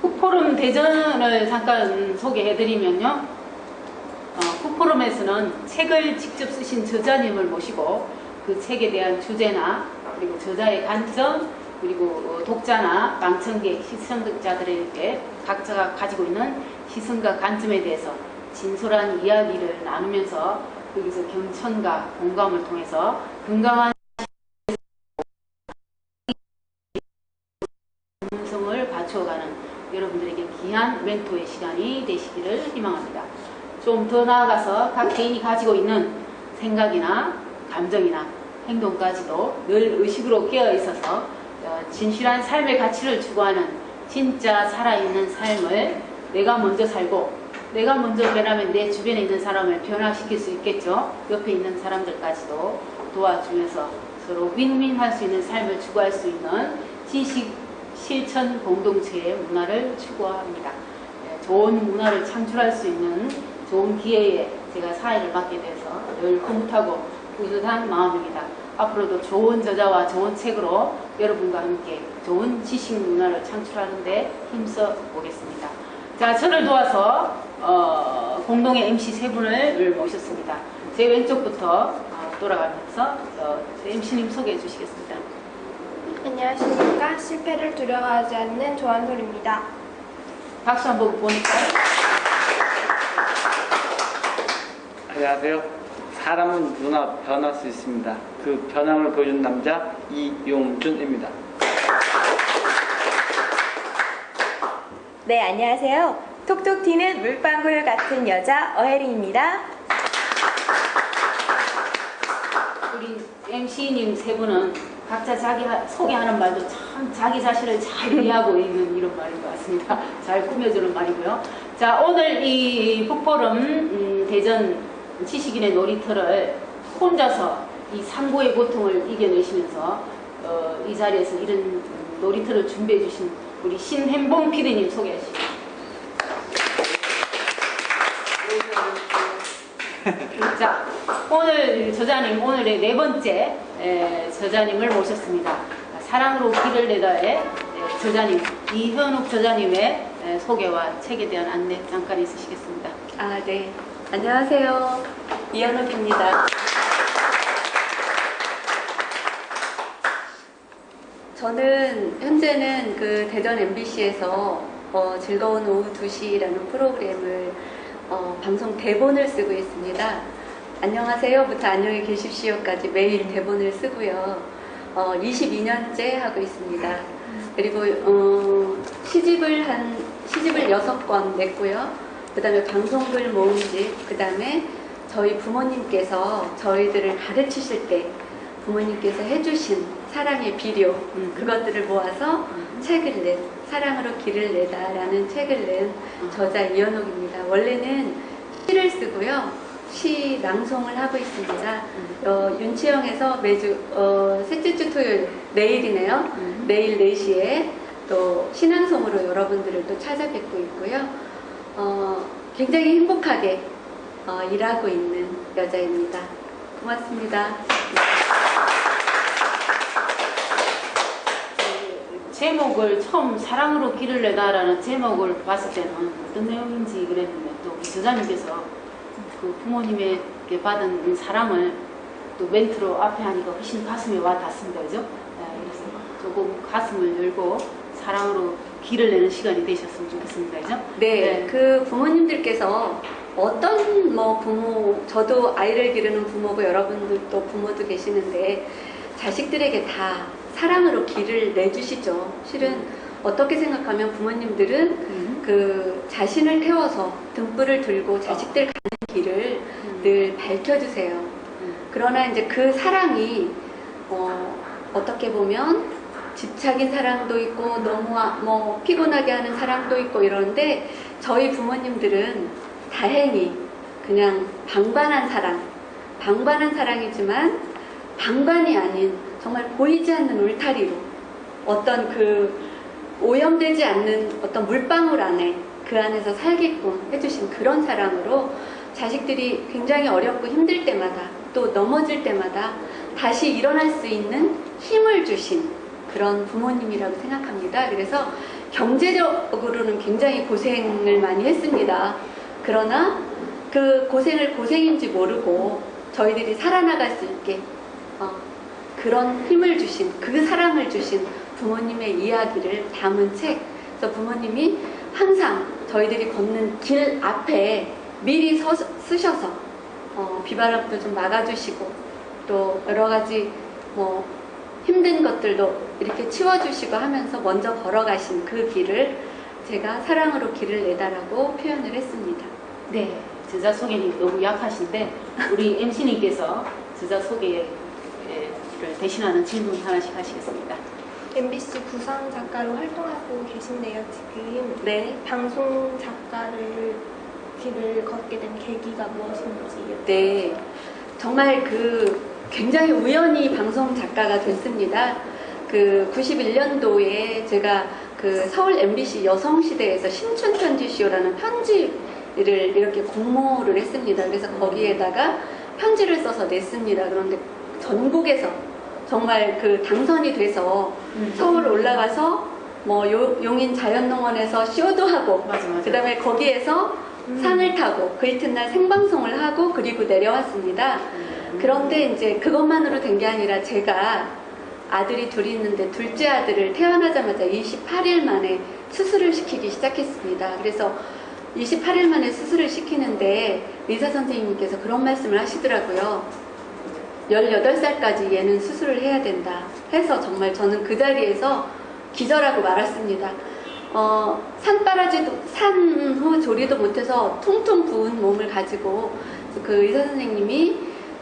풋포럼 대전을 잠깐 소개해드리면요. 풋포럼에서는 책을 직접 쓰신 저자님을 모시고 그 책에 대한 주제나 그리고 저자의 관점 그리고 독자나 방청객, 시청자들에게 각자가 가지고 있는 시선과 관점에 대해서 진솔한 이야기를 나누면서 거기서 경청과 공감을 통해서 건강한 성을 갖추어가는 여러분들에게 귀한 멘토의 시간이 되시기를 희망합니다. 좀 더 나아가서 각 개인이 가지고 있는 생각이나 감정이나 행동까지도 늘 의식으로 깨어 있어서 진실한 삶의 가치를 추구하는 진짜 살아있는 삶을 내가 먼저 살고 내가 먼저 변하면 내 주변에 있는 사람을 변화시킬 수 있겠죠. 옆에 있는 사람들까지도 도와주면서 서로 윈윈할 수 있는 삶을 추구할 수 있는 지식 실천 공동체의 문화를 추구합니다. 좋은 문화를 창출할 수 있는 좋은 기회에 제가 사회를 맡게 돼서 늘 흐뭇하고 뿌듯한 마음입니다. 앞으로도 좋은 저자와 좋은 책으로 여러분과 함께 좋은 지식 문화를 창출하는 데 힘써 보겠습니다. 자, 저를 도와서 공동의 MC 세 분을 모셨습니다. 제 왼쪽부터 돌아가면서 제 MC님 소개해 주시겠습니다. 안녕하십니까. 실패를 두려워하지 않는 조한솔입니다. 박수 한번 보니까요. 안녕하세요. 사람은 누구나 변할 수 있습니다. 그 변함을 보여준 남자 이용준입니다. 네, 안녕하세요. 톡톡 튀는 물방울 같은 여자 어혜린입니다. 우리 MC님 세 분은 각자 자기 소개하는 말도 참 자기 자신을 잘 이해하고 있는 이런 말인 것 같습니다. 잘 꾸며주는 말이고요. 자, 오늘 이 풋포럼 대전 지식인의 놀이터를 혼자서 이 상고의 고통을 이겨내시면서 이 자리에서 이런 놀이터를 준비해 주신 우리 신현봉 PD님 소개하시죠. 자, 오늘 저자님, 오늘의 네 번째 저자님을 모셨습니다. 사랑으로 길을 내다의 저자님 이현욱 저자님의 소개와 책에 대한 안내 잠깐 있으시겠습니다. 네. 안녕하세요. 이현욱입니다. 저는 현재는 그 대전 MBC에서 즐거운 오후 2시라는 프로그램을 방송 대본을 쓰고 있습니다. 안녕하세요부터 안녕히 계십시오까지 매일 대본을 쓰고요. 22년째 하고 있습니다. 그리고 시집을 6권 냈고요. 그 다음에 방송글 모음집, 그 다음에 저희 부모님께서 저희들을 가르치실 때 부모님께서 해주신 사랑의 비료, 그것들을 모아서 책을 낸, 사랑으로 길을 내다 라는 책을 낸 저자 이현옥입니다. 원래는 시를 쓰고요. 시 낭송을 하고 있습니다. 윤치영에서 매주 셋째 주 토요일, 내일이네요. 내일 4시에 또 신앙송으로 여러분들을 또 찾아뵙고 있고요. 굉장히 행복하게 일하고 있는 여자입니다. 고맙습니다. 제목을 처음 사랑으로 길을 내다라는 제목을 봤을 때는 어떤 내용인지 그랬는데 또 우리 저자님께서 그 부모님에게 받은 사랑을 또 멘트로 앞에 하니까 훨씬 가슴에 와 닿습니다. 그죠? 그래서 조금 가슴을 열고 사랑으로 길을 내는 시간이 되셨으면 좋겠습니다. 그죠? 네, 그 부모님들께서 어떤 부모, 저도 아이를 기르는 부모고 여러분들도 부모도 계시는데 자식들에게 다 사랑으로 길을 내주시죠. 실은 어떻게 생각하면 부모님들은 그 자신을 태워서 등불을 들고 자식들 가는 길을 늘 밝혀주세요. 그러나 이제 그 사랑이 어떻게 보면 집착인 사랑도 있고 너무 피곤하게 하는 사랑도 있고 이러는데 저희 부모님들은 다행히 그냥 방반한 사랑이지만 방반이 아닌 정말 보이지 않는 울타리로 어떤 그 오염되지 않는 어떤 물방울 안에 그 안에서 살게끔 해주신 그런 사랑으로 자식들이 굉장히 어렵고 힘들 때마다 또 넘어질 때마다 다시 일어날 수 있는 힘을 주신 그런 부모님이라고 생각합니다. 그래서 경제적으로는 굉장히 고생을 많이 했습니다. 그러나 그 고생을 고생인지 모르고 저희들이 살아나갈 수 있게 그런 힘을 주신, 그 사랑을 주신 부모님의 이야기를 담은 책. 그래서 부모님이 항상 저희들이 걷는 길 앞에 미리 쓰셔서 비바람도 좀 막아주시고 또 여러 가지 뭐 힘든 것들도 이렇게 치워주시고 하면서 먼저 걸어가신 그 길을 제가 사랑으로 길을 내다라고 표현을 했습니다. 네, 저자 소개는 너무 약하신데 우리 MC님께서 저자 소개를 대신하는 질문 하나씩 하시겠습니다. MBC 부산 작가로 활동하고 계신데요. 지금 네. 방송 작가를 길을 걷게 된 계기가 무엇인지. 네. 정말 굉장히 우연히 방송 작가가 됐습니다. 91년도에 제가 서울 MBC 여성시대에서 신춘편지쇼라는 편지를 이렇게 공모를 했습니다. 그래서 거기에다가 편지를 써서 냈습니다. 그런데 전국에서 정말 당선이 돼서 서울 올라가서 뭐 용인 자연농원에서 쇼도 하고 맞아. 그다음에 거기에서 상을 타고 그 이튿날 생방송을 하고 그리고 내려왔습니다. 그런데 이제 그것만으로 된 게 아니라 제가 아들이 둘이 있는데 둘째 아들을 태어나자마자 28일 만에 수술을 시키기 시작했습니다. 그래서 28일 만에 수술을 시키는데 의사 선생님께서 그런 말씀을 하시더라고요. 18살까지 얘는 수술을 해야 된다 해서 정말 저는 그 자리에서 기절하고 말았습니다. 산후 조리도 못해서 퉁퉁 부은 몸을 가지고 그 의사 선생님이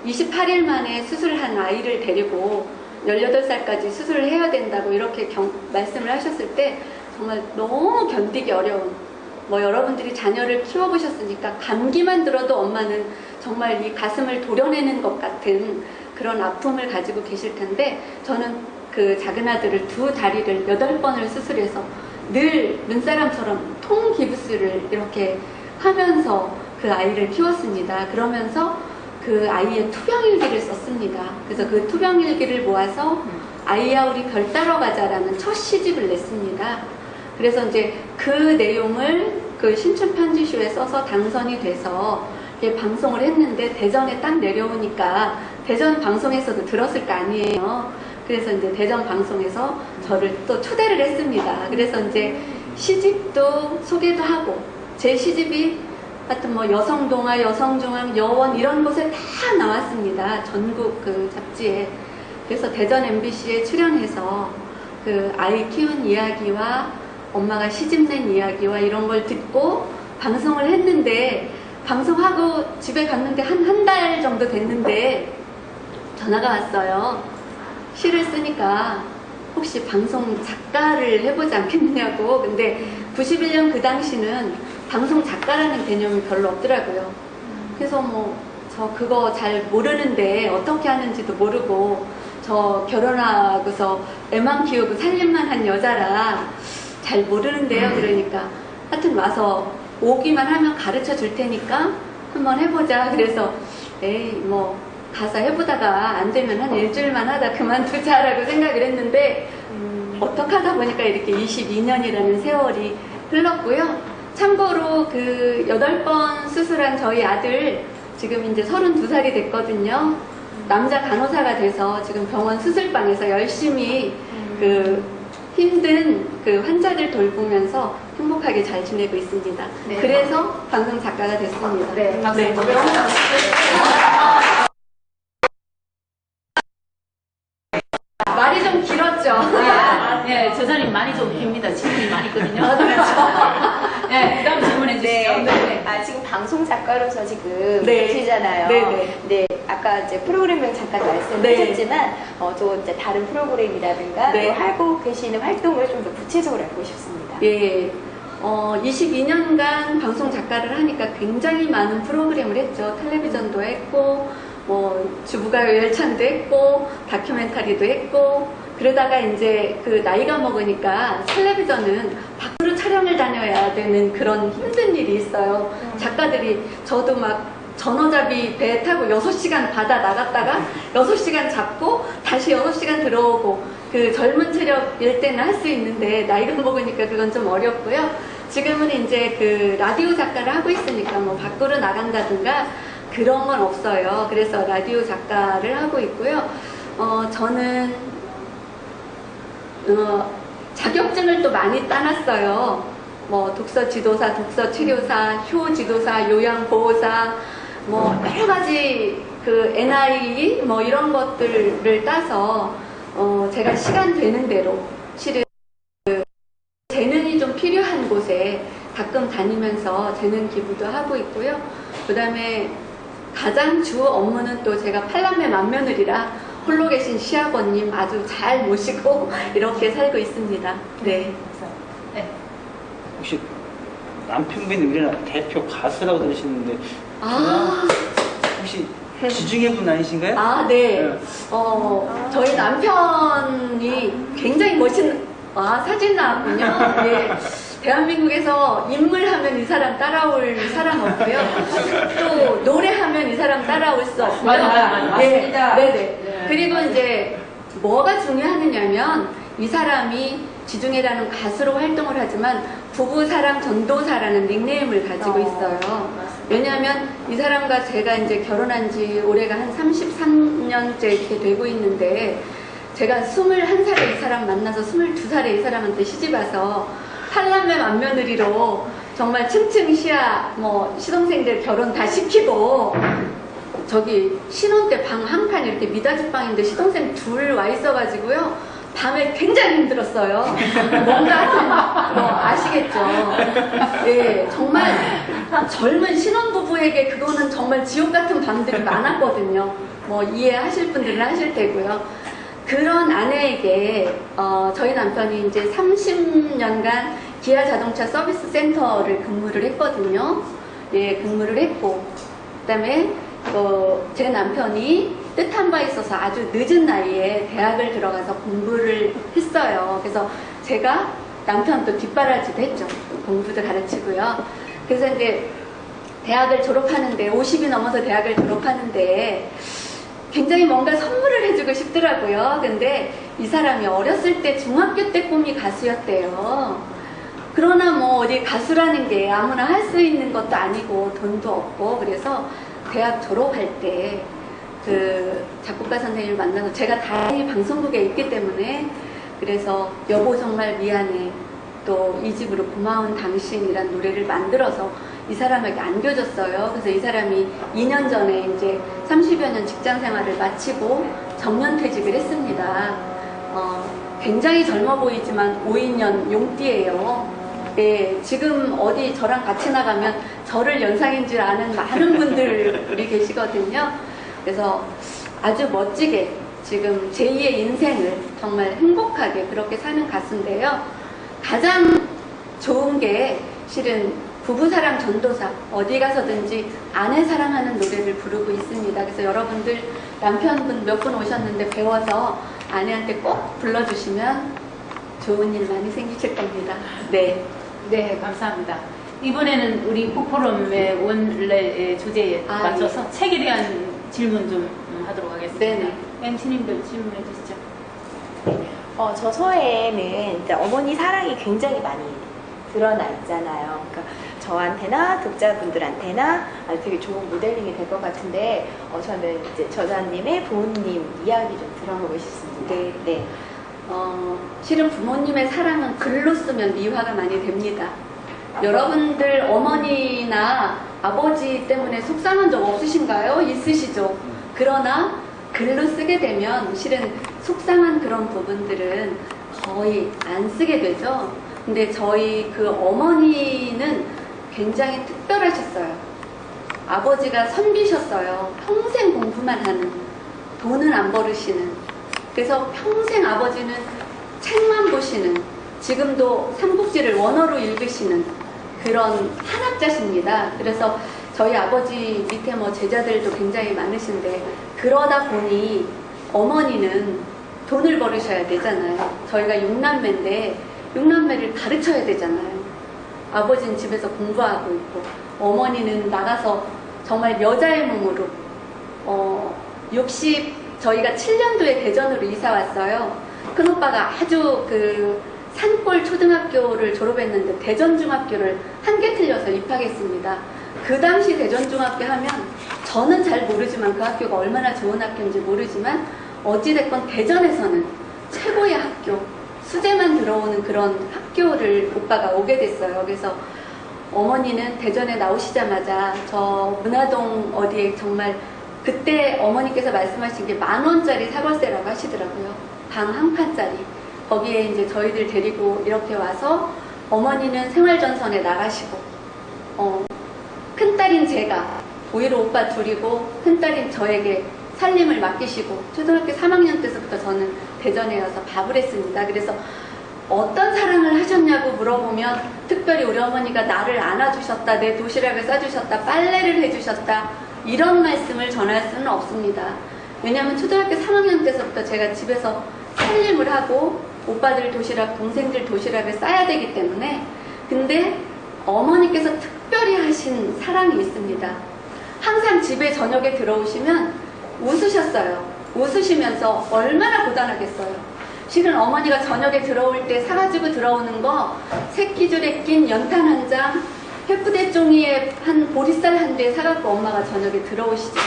28일 만에 수술을 한 아이를 데리고 18살까지 수술을 해야 된다고 이렇게 말씀을 하셨을 때 정말 너무 견디기 어려운, 뭐 여러분들이 자녀를 키워보셨으니까 감기만 들어도 엄마는 정말 이 가슴을 도려내는 것 같은 그런 아픔을 가지고 계실 텐데 저는 그 작은 아들을 두 다리를 8번을 수술해서 늘 눈사람처럼 통기부스를 이렇게 하면서 그 아이를 키웠습니다. 그러면서 그 아이의 투병일기를 썼습니다. 그래서 그 투병일기를 모아서 아이야 우리 별 따러 가자라는 첫 시집을 냈습니다. 그래서 이제 그 내용을 그 신춘편지쇼에 써서 당선이 돼서 방송을 했는데 대전에 딱 내려오니까 대전 방송에서도 들었을 거 아니에요. 그래서 이제 대전 방송에서 저를 또 초대를 했습니다. 그래서 이제 시집도 소개도 하고 제 시집이 하여튼 뭐 여성동화, 여성중앙, 여원 이런 곳에 다 나왔습니다. 전국 그 잡지에. 그래서 대전 MBC에 출연해서 그 아이 키운 이야기와 엄마가 시집 낸 이야기와 이런 걸 듣고 방송을 했는데 방송하고 집에 갔는데 한 달 정도 됐는데 전화가 왔어요. 시를 쓰니까 혹시 방송 작가를 해보지 않겠느냐고. 근데 91년 그 당시는 방송 작가라는 개념이 별로 없더라고요. 그래서 뭐 저 그거 잘 모르는데 어떻게 하는지도 모르고 저 결혼하고서 애만 키우고 살림만 한 여자라 잘 모르는데요. 그러니까 하여튼 와서 오기만 하면 가르쳐 줄 테니까 한번 해보자. 그래서 에이 뭐 가서 해보다가 안 되면 한 일주일만 하다 그만두자라고 생각을 했는데 어떻게 하다 보니까 이렇게 22년이라는 세월이 흘렀고요. 참고로 그 8번 수술한 저희 아들 지금 이제 32살이 됐거든요. 남자 간호사가 돼서 지금 병원 수술방에서 열심히 그 힘든 그 환자들 돌보면서 행복하게 잘 지내고 있습니다. 네. 그래서 방송 작가가 됐습니다. 네, 박수. 네. 말이 좀 길었죠? 네, 저자님 많이 좀 깁니다. 질문이 많이 있거든요. 네, 그 다음 질문해 주시죠. 네. 지금 방송 작가로서 지금 네. 계시잖아요. 네네. 네. 아까 이제 프로그램명 잠깐 말씀을 네. 하셨지만, 또 이제 다른 프로그램이라든가, 네. 또 하고 계시는 활동을 좀 더 구체적으로 알고 싶습니다. 예. 22년간 방송 작가를 하니까 굉장히 많은 프로그램을 했죠. 텔레비전도 했고, 뭐, 주부가요 열찬도 했고, 다큐멘터리도 했고, 그러다가 이제 그 나이가 먹으니까 텔레비전은 밖으로 촬영을 다녀야 되는 그런 힘든 일이 있어요. 작가들이, 저도 막 전어잡이 배 타고 6시간 바다 나갔다가 6시간 잡고 다시 6시간 들어오고 그 젊은 체력일 때는 할 수 있는데 나이가 먹으니까 그건 좀 어렵고요. 지금은 이제 그 라디오 작가를 하고 있으니까 뭐 밖으로 나간다든가 그런 건 없어요. 그래서 라디오 작가를 하고 있고요. 저는 자격증을 또 많이 따놨어요. 뭐 독서 지도사, 독서 치료사, 효 지도사, 요양 보호사, 뭐 여러 가지 그 NI 뭐 이런 것들을 따서 제가 시간 되는 대로 실은 그 재능이 좀 필요한 곳에 가끔 다니면서 재능 기부도 하고 있고요. 그 다음에 가장 주 업무는 또 제가 팔남매 맏며느리라 홀로 계신 시아버님 아주 잘 모시고 이렇게 살고 있습니다. 네. 네. 혹시 남편분이 우리나라 대표 가수라고 들으시는데 아, 혹시 지중해 분 아니신가요? 아, 네. 저희 남편이 굉장히 사진 나왔군요. 네. 대한민국에서 인물하면 이 사람 따라올 사람 없고요. 또 노래하면 이 사람 따라올 수 없고요. 맞습니다. 네네. 그리고 이제 뭐가 중요하느냐면 이 사람이 지중해라는 가수로 활동을 하지만 부부사랑 전도사라는 닉네임을 가지고 있어요. 왜냐하면 이 사람과 제가 이제 결혼한 지 올해가 한 33년째 이렇게 되고 있는데 제가 21살에 이 사람 만나서 22살에 이 사람한테 시집와서 팔남매 맏며느리로 정말 층층 시동생들 결혼 다 시키고 저기 신혼 때 방 한 칸 이렇게 미닫이 방인데 시동생 둘 와 있어가지고요. 밤에 굉장히 힘들었어요. 뭔가 뭐 아시겠죠? 예, 정말 젊은 신혼부부에게 그거는 정말 지옥 같은 밤들이 많았거든요. 뭐 이해하실 분들은 하실 테고요. 그런 아내에게 저희 남편이 이제 30년간 기아 자동차 서비스 센터를 근무를 했거든요. 예, 근무를 했고 그다음에 제 남편이 뜻한 바 있어서 아주 늦은 나이에 대학을 들어가서 공부를 했어요. 그래서 제가 남편도 뒷바라지도 했죠. 공부도 가르치고요. 그래서 이제 대학을 졸업하는데 50이 넘어서 대학을 졸업하는데 굉장히 뭔가 선물을 해주고 싶더라고요. 근데 이 사람이 어렸을 때 중학교 때 꿈이 가수였대요. 그러나 뭐 어디 가수라는 게 아무나 할 수 있는 것도 아니고 돈도 없고 그래서 대학 졸업할 때 그 작곡가 선생님을 만나서 제가 다행히 방송국에 있기 때문에 그래서 여보 정말 미안해 또 이 집으로 고마운 당신이란 노래를 만들어서 이 사람에게 안겨줬어요. 그래서 이 사람이 2년 전에 이제 30여 년 직장 생활을 마치고 정년퇴직을 했습니다. 굉장히 젊어 보이지만 52년 용띠예요. 네, 지금 어디 저랑 같이 나가면 저를 연상인 줄 아는 많은 분들이 계시거든요. 그래서 아주 멋지게 지금 제2의 인생을 정말 행복하게 그렇게 사는 가수인데요. 가장 좋은 게 실은 부부사랑 전도사 어디 가서든지 아내 사랑하는 노래를 부르고 있습니다. 그래서 여러분들 남편분 몇 분 오셨는데 배워서 아내한테 꼭 불러주시면 좋은 일 많이 생기실 겁니다. 네. 네, 감사합니다. 이번에는 우리 북포럼의 원래 주제에 맞춰서 예. 책에 대한 질문 좀 하도록 하겠습니다. 네네. MC님들 질문해 주시죠. 저 서예에는 이제 어머니 사랑이 굉장히 많이 드러나 있잖아요. 그러니까 저한테나 독자분들한테나 되게 좋은 모델링이 될 것 같은데 저는 이제 저자님의 부모님 이야기 좀 들어보고 싶습니다. 네. 네. 실은 부모님의 사랑은 글로 쓰면 미화가 많이 됩니다. 여러분들 어머니나 아버지 때문에 속상한 적 없으신가요? 있으시죠? 그러나 글로 쓰게 되면 실은 속상한 그런 부분들은 거의 안 쓰게 되죠. 근데 저희 그 어머니는 굉장히 특별하셨어요. 아버지가 선비셨어요. 평생 공부만 하는, 돈은 안 벌으시는. 그래서 평생 아버지는 책만 보시는, 지금도 삼국지를 원어로 읽으시는 그런 한학자십니다. 그래서 저희 아버지 밑에 뭐 제자들도 굉장히 많으신데 그러다 보니 어머니는 돈을 벌으셔야 되잖아요. 저희가 6남매인데 6남매를 가르쳐야 되잖아요. 아버지는 집에서 공부하고 있고 어머니는 나가서 정말 여자의 몸으로 저희가 7년도에 대전으로 이사 왔어요. 큰오빠가 아주 그 산골 초등학교를 졸업했는데 대전중학교를 한 개 틀려서 입학했습니다. 그 당시 대전중학교 하면 저는 잘 모르지만 그 학교가 얼마나 좋은 학교인지 모르지만 어찌됐건 대전에서는 최고의 학교, 수재만 들어오는 그런 학교를 오빠가 오게 됐어요. 그래서 어머니는 대전에 나오시자마자 저 문화동 어디에 정말 그때 어머니께서 말씀하신 게 10,000원짜리 사골세라고 하시더라고요. 방 한 칸짜리. 거기에 이제 저희들 데리고 이렇게 와서 어머니는 생활전선에 나가시고 큰딸인 제가 오히려 오빠 둘이고 큰딸인 저에게 살림을 맡기시고 초등학교 3학년 때서부터 저는 대전에 와서 밥을 했습니다. 그래서 어떤 사랑을 하셨냐고 물어보면 특별히 우리 어머니가 나를 안아주셨다, 내 도시락을 싸주셨다, 빨래를 해주셨다 이런 말씀을 전할 수는 없습니다. 왜냐하면 초등학교 3학년 때서부터 제가 집에서 살림을 하고 오빠들 도시락, 동생들 도시락을 싸야 되기 때문에 근데 어머니께서 특별히 하신 사랑이 있습니다. 항상 집에 저녁에 들어오시면 웃으셨어요. 웃으시면서 얼마나 고단하겠어요. 실은 어머니가 저녁에 들어올 때 사가지고 들어오는 거 새끼줄에 낀 연탄 한 장, 페프대 종이에 한 보리쌀 한 대 사갖고 엄마가 저녁에 들어오시죠.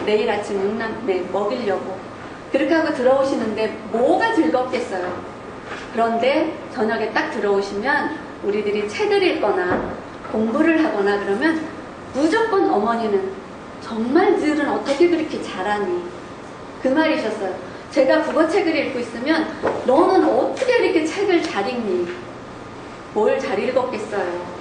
내일 아침 육남매 먹이려고. 그렇게 하고 들어오시는데 뭐가 즐겁겠어요. 그런데 저녁에 딱 들어오시면 우리들이 책을 읽거나 공부를 하거나 그러면 무조건 어머니는 정말 너는 어떻게 그렇게 잘하니? 그 말이셨어요. 제가 국어책을 읽고 있으면 너는 어떻게 이렇게 책을 잘 읽니? 뭘 잘 읽었겠어요.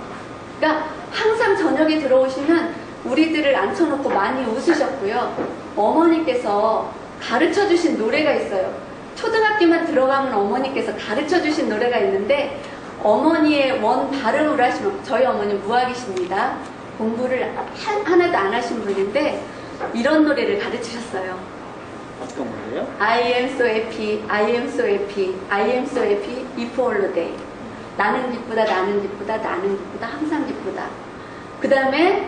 그러니까 항상 저녁에 들어오시면 우리들을 앉혀놓고 많이 웃으셨고요. 어머니께서 가르쳐주신 노래가 있어요. 초등학교만 들어가면 어머니께서 가르쳐주신 노래가 있는데 어머니의 원 발음으로 하시면 저희 어머니 무학이십니다. 공부를 하나도 안 하신 분인데 이런 노래를 가르치셨어요. 어떤 거예요? I am so happy, I am so happy, I am so happy, if all day. 나는 기쁘다, 나는 기쁘다, 나는 기쁘다, 항상 기쁘다. 그 다음에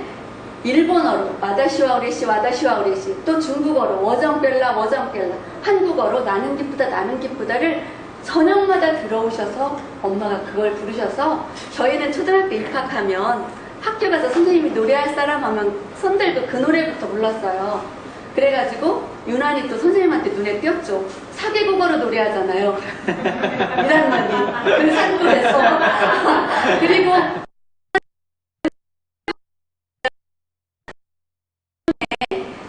일본어로 와다시와 우레시, 와다시와 우레시, 또 중국어로 워정벨라, 워정벨라, 한국어로 나는 기쁘다, 나는 기쁘다를 저녁마다 들어오셔서 엄마가 그걸 부르셔서 저희는 초등학교 입학하면 학교 가서 선생님이 노래할 사람 하면 손들고 그 노래부터 불렀어요. 그래가지고 유난히 또 선생님한테 눈에 띄었죠. 사개국어로 노래하잖아요. 1학년이 그 산골에서 그리고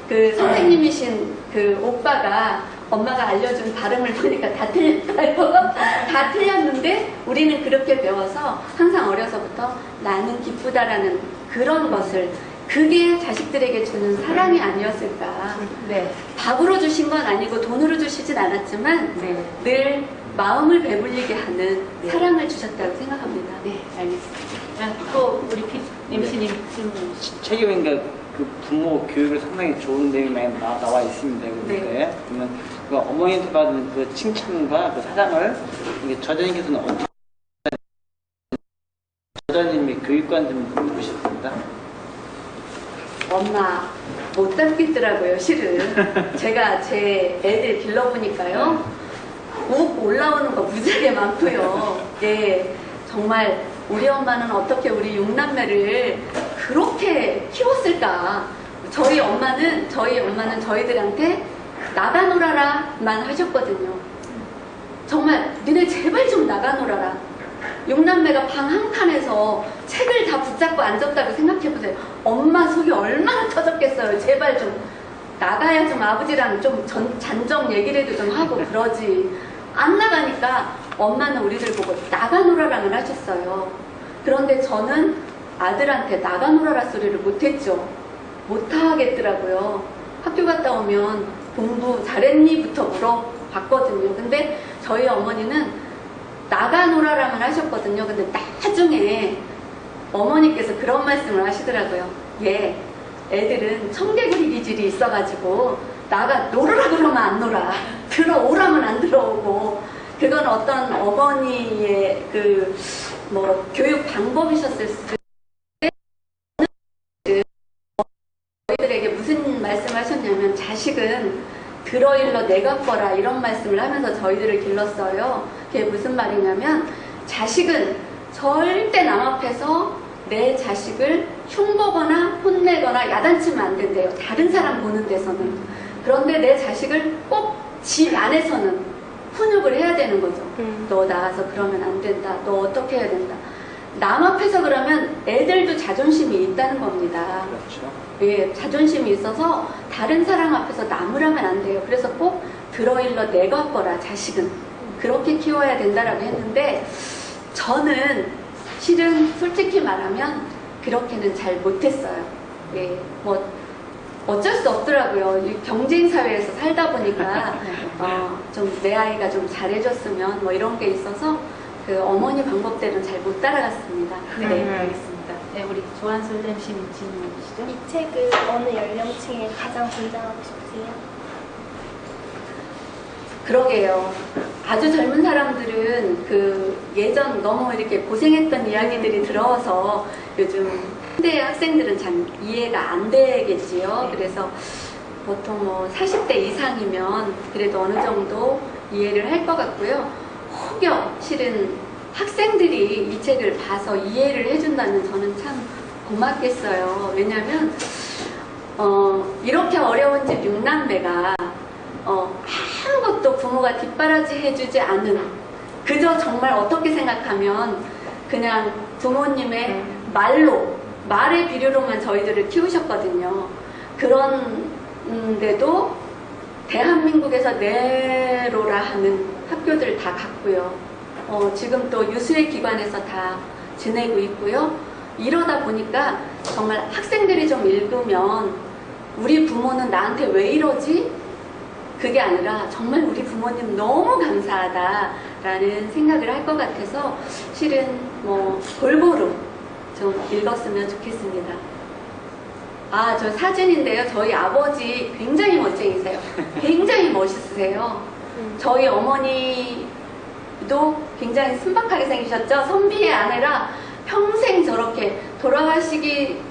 그 선생님이신 그 오빠가 엄마가 알려준 발음을 보니까 다 틀렸어요. 다 틀렸는데 우리는 그렇게 배워서 항상 어려서부터 나는 기쁘다라는 그런 것을 그게 자식들에게 주는 사랑이 아니었을까. 네. 밥으로 주신 건 아니고 돈으로 주시진 않았지만 네. 늘 마음을 배불리게 하는 네. 사랑을 주셨다고 생각합니다. 네, 알겠습니다. 또 우리 MC님 질문. 책에 보니까 그 부모 교육을 상당히 좋은 내용이 많이 나와 있습니다. 그런데 그러면 그 어머니한테 받은 그 칭찬과 그 사랑을 이게 저자님께서는 어떻게 저자님의 교육관 좀 보셨습니다. 엄마 못 담겠더라고요, 실은. 제가 제 애들 길러보니까요. 욱 올라오는 거 무지하게 많고요. 예, 정말 우리 엄마는 어떻게 우리 6남매를 그렇게 키웠을까. 저희 엄마는 저희들한테 나가 놀아라만 하셨거든요. 정말 니네 제발 좀 나가 놀아라. 6남매가 방 한 칸에서 책을 다 붙잡고 앉았다고 생각해보세요. 엄마 속이 얼마나 터졌겠어요. 제발 좀 나가야 좀 아버지랑 좀 잔정 얘기라도 좀 하고 그러지. 안 나가니까 엄마는 우리들 보고 나가 놀아라는 하셨어요. 그런데 저는 아들한테 나가 놀아라 소리를 못했죠. 못하겠더라고요. 학교 갔다 오면 공부 잘했니?부터 물어봤거든요. 근데 저희 어머니는 나가 놀아라만 하셨거든요. 근데 나중에 어머니께서 그런 말씀을 하시더라고요. 예, 애들은 청개구리 기질이 있어가지고 나가 놀으라 그러면 안 놀아. 들어오라면 안 들어오고. 그건 어떤 어머니의 그 뭐 교육 방법이셨을 수도 있는데 저희들에게 무슨 말씀을 하셨냐면 자식은 들어일러 내가 꺼라 이런 말씀을 하면서 저희들을 길렀어요. 그게 무슨 말이냐면 자식은 절대 남 앞에서 내 자식을 흉보거나 혼내거나 야단치면 안 된대요. 다른 사람 보는 데서는. 그런데 내 자식을 꼭 집 안에서는 훈육을 해야 되는 거죠. 너 나가서 그러면 안 된다. 너 어떻게 해야 된다. 남 앞에서 그러면 애들도 자존심이 있다는 겁니다. 그렇죠. 예, 자존심이 있어서 다른 사람 앞에서 나무라면 안 돼요. 그래서 꼭 들어일러 내가 거라 자식은 그렇게 키워야 된다라고 했는데 저는 실은 솔직히 말하면 그렇게는 잘 못했어요. 예, 뭐 어쩔 수 없더라고요. 이 경쟁 사회에서 살다 보니까 좀 내 아이가 좀 잘해줬으면 뭐 이런 게 있어서 그 어머니 방법대로는 잘 못 따라갔습니다. 네, 알겠습니다. 네, 우리 조한솔 MC님 질문해 주시죠. 이 책을 어느 연령층에 가장 권장하고 싶으세요? 그러게요. 아주 젊은 사람들은 그 예전 너무 이렇게 고생했던 이야기들이 들어서 요즘 현대 학생들은 참 이해가 안 되겠지요. 그래서 보통 뭐 40대 이상이면 그래도 어느 정도 이해를 할 것 같고요. 혹여 실은 학생들이 이 책을 봐서 이해를 해준다면 저는 참 고맙겠어요. 왜냐하면 이렇게 어려운 집 6남매가 아무것도 부모가 뒷바라지 해주지 않은 그저 정말 어떻게 생각하면 그냥 부모님의 말의 비료로만 저희들을 키우셨거든요. 그런데도 대한민국에서 네로라 하는 학교들 다 갔고요. 지금 또 유수의 기관에서 다 지내고 있고요. 이러다 보니까 정말 학생들이 좀 읽으면 우리 부모는 나한테 왜 이러지? 그게 아니라 정말 우리 부모님 너무 감사하다라는 생각을 할 것 같아서 실은 뭐 골고루 좀 읽었으면 좋겠습니다. 아, 저 사진인데요. 저희 아버지 굉장히 멋쟁이세요. 굉장히 멋있으세요. 저희 어머니도 굉장히 순박하게 생기셨죠. 선비의 아내라 평생 저렇게 돌아가시기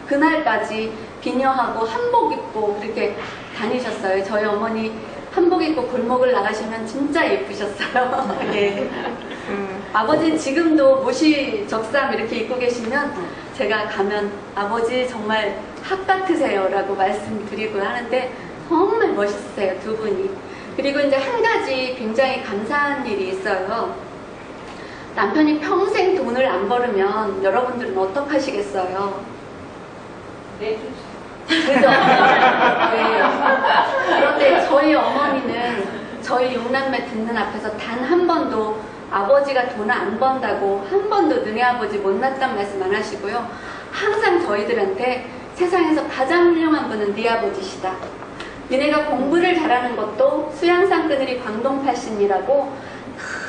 그날까지 비녀하고 한복 입고 그렇게 다니셨어요. 저희 어머니 한복 입고 골목을 나가시면 진짜 예쁘셨어요. 예. 아버지 지금도 모시 적삼 이렇게 입고 계시면 제가 가면 아버지 정말 학 같으세요 라고 말씀드리고 하는데 정말 멋있으세요, 두 분이. 그리고 이제 한 가지 굉장히 감사한 일이 있어요. 남편이 평생 돈을 안 벌으면 여러분들은 어떡하시겠어요? 네, 그죠? 네. 그런데 저희 어머니는 저희 6남매 듣는 앞에서 단 한 번도 아버지가 돈을 안 번다고 한 번도 너네 아버지 못났단 말씀 안 하시고요. 항상 저희들한테 세상에서 가장 훌륭한 분은 네 아버지시다. 니네가 공부를 잘하는 것도 수양산 그늘이 광동팔신이라고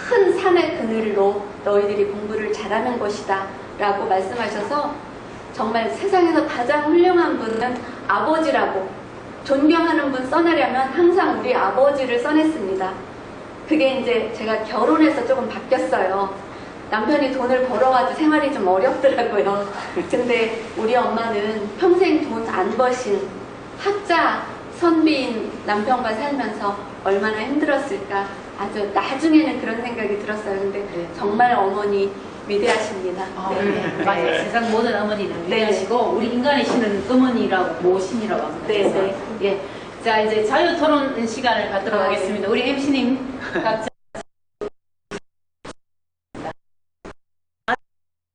큰 산의 그늘로 너희들이 공부를 잘하는 것이다 라고 말씀하셔서 정말 세상에서 가장 훌륭한 분은 아버지라고 존경하는 분 써내려면 항상 우리 아버지를 써냈습니다. 그게 이제 제가 결혼해서 조금 바뀌었어요. 남편이 돈을 벌어가지고 생활이 좀 어렵더라고요. 근데 우리 엄마는 평생 돈 안 버신 학자 선비인 남편과 살면서 얼마나 힘들었을까. 아주 나중에는 그런 생각이 들었어요. 근데 정말 어머니 위대하십니다. 네. 맞아요. 세상 모든 어머니는 네. 위대하시고 우리 인간의 신은 어머니라고 모신이라고 합니다. 네, 그래서, 네. 예. 자, 이제 자유 토론 시간을 갖도록 네. 하겠습니다. 우리 MC님 각자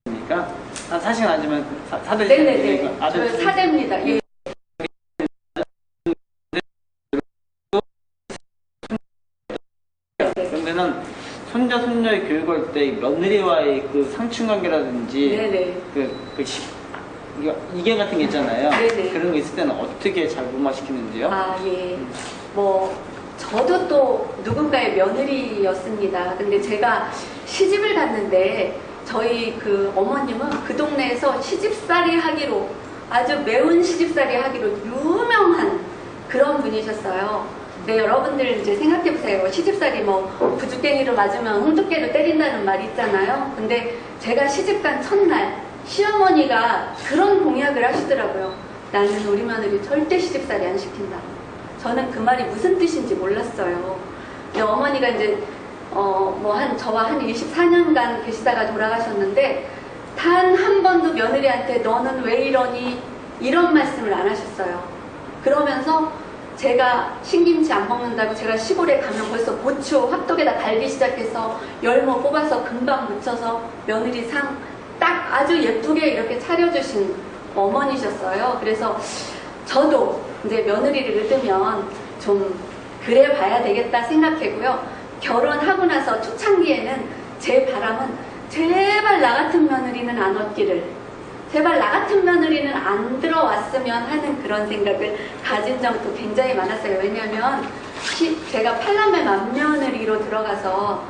그러니까 사실 아니면 사대 네네네. 저 사대입니다. 예. 그러면은 손자 손녀의 교육할 때 며느리와의 그 상충관계라든지 네네. 이게 같은 게 있잖아요. 네네. 그런 거 있을 때는 어떻게 잘 무마시키는지요? 아, 예. 뭐, 저도 또 누군가의 며느리였습니다. 근데 제가 시집을 갔는데, 저희 그 어머님은 그 동네에서 시집살이 하기로, 아주 매운 시집살이 하기로 유명한 그런 분이셨어요. 근데 여러분들 이제 생각해보세요. 시집살이 뭐, 부죽갱이로 맞으면 홍두깨로 때린다는 말이 있잖아요. 근데 제가 시집간 첫날, 시어머니가 그런 공약을 하시더라고요. 나는 우리 며느리 절대 시집살이 안 시킨다. 저는 그 말이 무슨 뜻인지 몰랐어요. 근데 어머니가 이제 저와 한 24년간 계시다가 돌아가셨는데 단 한 번도 며느리한테 너는 왜 이러니 이런 말씀을 안 하셨어요. 그러면서 제가 신김치 안 먹는다고 제가 시골에 가면 벌써 고추 화떡에다 갈기 시작해서 열무 뽑아서 금방 무쳐서 며느리 상 딱 아주 예쁘게 이렇게 차려주신 어머니셨어요. 그래서 저도 이제 며느리를 얻으면 좀 그래 봐야 되겠다 생각했고요. 결혼하고 나서 초창기에는 제 바람은 제발 나 같은 며느리는 안 얻기를, 제발 나 같은 며느리는 안 들어왔으면 하는 그런 생각을 가진 적도 굉장히 많았어요. 왜냐하면 제가 8남매 맏며느리로 들어가서